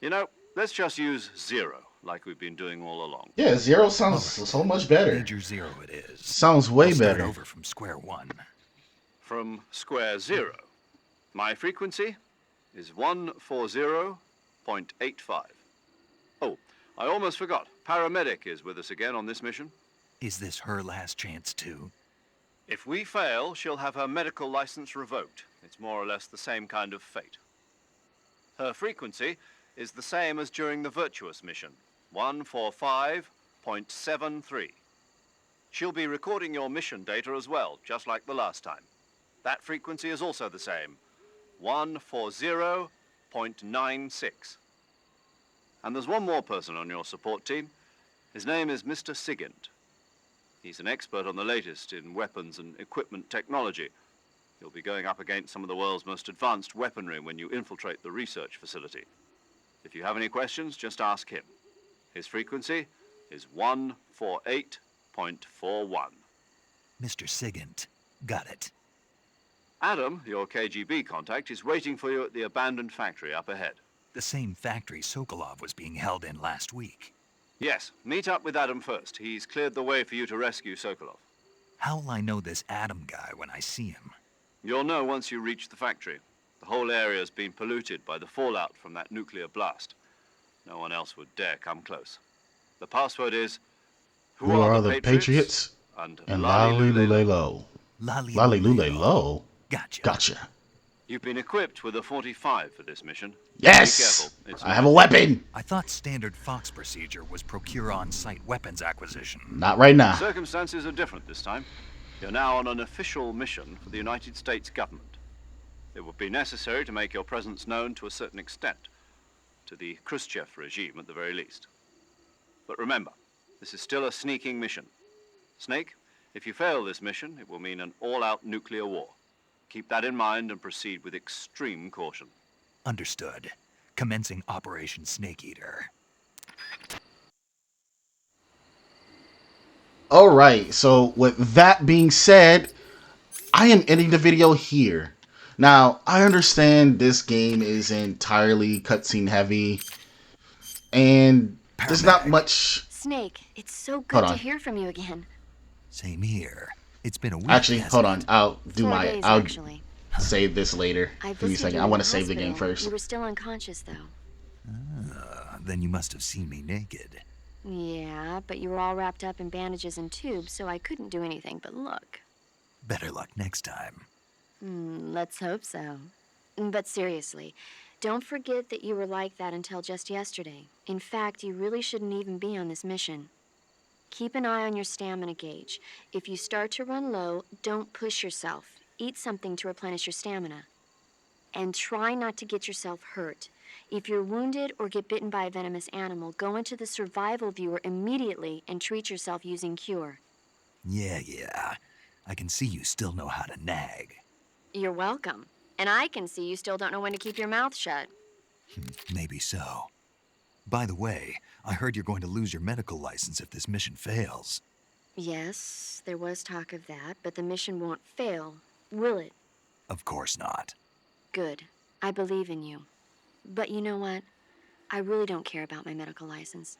You know, let's just use Zero, like we've been doing all along. Yeah, Zero sounds so much better. Major Zero it is. Sounds way We'll start better. over from square one. From square 0. My frequency is 140.85. Oh, I almost forgot. Paramedic is with us again on this mission. Is this her last chance too? If we fail, she'll have her medical license revoked. It's more or less the same kind of fate. Her frequency is the same as during the Virtuous mission, 145.73. She'll be recording your mission data as well, just like the last time. That frequency is also the same, 140.96. And there's one more person on your support team. His name is Mr. Sigint. He's an expert on the latest in weapons and equipment technology. You'll be going up against some of the world's most advanced weaponry when you infiltrate the research facility. If you have any questions, just ask him. His frequency is 148.41. Mr. Sigint. Got it. Adam, your KGB contact, is waiting for you at the abandoned factory up ahead. The same factory Sokolov was being held in last week. Yes, meet up with Adam first. He's cleared the way for you to rescue Sokolov. How'll I know this Adam guy when I see him? You'll know once you reach the factory. The whole area's been polluted by the fallout from that nuclear blast. No one else would dare come close. The password is, Who are the Patriots? And Lali Lule Lo. Lali Lule Lo? Gotcha. You've been equipped with a 45 for this mission. Yes! Be careful. It's I have a weapon! I thought standard Fox procedure was procure on-site weapons acquisition. Not right now. Circumstances are different this time. You're now on an official mission for the United States government. It would be necessary to make your presence known to a certain extent, to the Khrushchev regime at the very least. But remember, this is still a sneaking mission. Snake, if you fail this mission, it will mean an all-out nuclear war. Keep that in mind and proceed with extreme caution. Understood. Commencing Operation Snake Eater. Alright, so with that being said, I am ending the video here. Now, I understand this game is entirely cutscene heavy, and there's not much... Snake, it's so good Hold to on. hear from you again. Same here. It's been a week. Actually, hold on. I'll do 4 my... days, I'll actually. save this later. Give me a second. I want to save the game first. You were still unconscious, though. Then you must have seen me naked. Yeah, but you were all wrapped up in bandages and tubes, so I couldn't do anything but look. Better luck next time. Let's hope so. But seriously, don't forget that you were like that until just yesterday. In fact, you really shouldn't even be on this mission. Keep an eye on your stamina gauge. If you start to run low, don't push yourself. Eat something to replenish your stamina. And try not to get yourself hurt. If you're wounded or get bitten by a venomous animal, go into the survival viewer immediately and treat yourself using Cure. Yeah. I can see you still know how to nag. You're welcome. And I can see you still don't know when to keep your mouth shut. Maybe so. By the way, I heard you're going to lose your medical license if this mission fails. Yes, there was talk of that, but the mission won't fail, will it? Of course not. Good. I believe in you. But you know what? I really don't care about my medical license.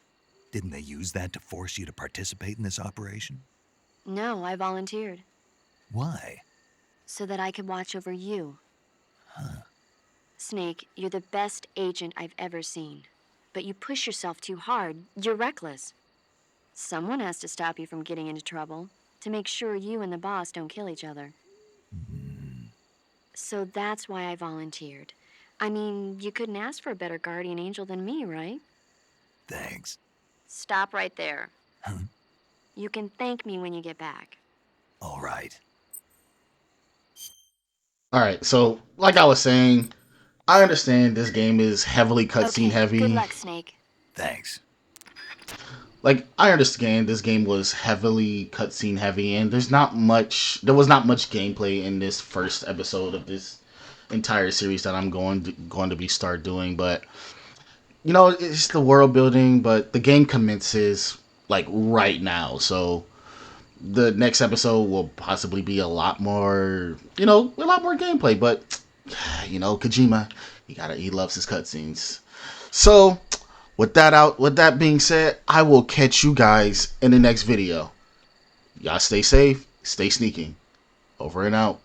Didn't they use that to force you to participate in this operation? No, I volunteered. Why? So that I could watch over you. Huh. Snake, you're the best agent I've ever seen. But you push yourself too hard. You're reckless. Someone has to stop you from getting into trouble, to make sure you and the boss don't kill each other. So that's why I volunteered. I mean, you couldn't ask for a better guardian angel than me, right? Thanks. Stop right there. Huh? You can thank me when you get back. All right. Alright, so, like I was saying, I understand this game is heavily cutscene heavy. Good luck, Snake. Thanks. Like, I understand this game was heavily cutscene heavy, and there was not much gameplay in this first episode of this entire series that I'm going to be start doing, but you know, it's the world building, but the game commences like right now, so the next episode will possibly be a lot more gameplay, but you know, Kojima, he loves his cutscenes. So with that being said, I will catch you guys in the next video. Y'all stay safe, stay sneaking. Over and out.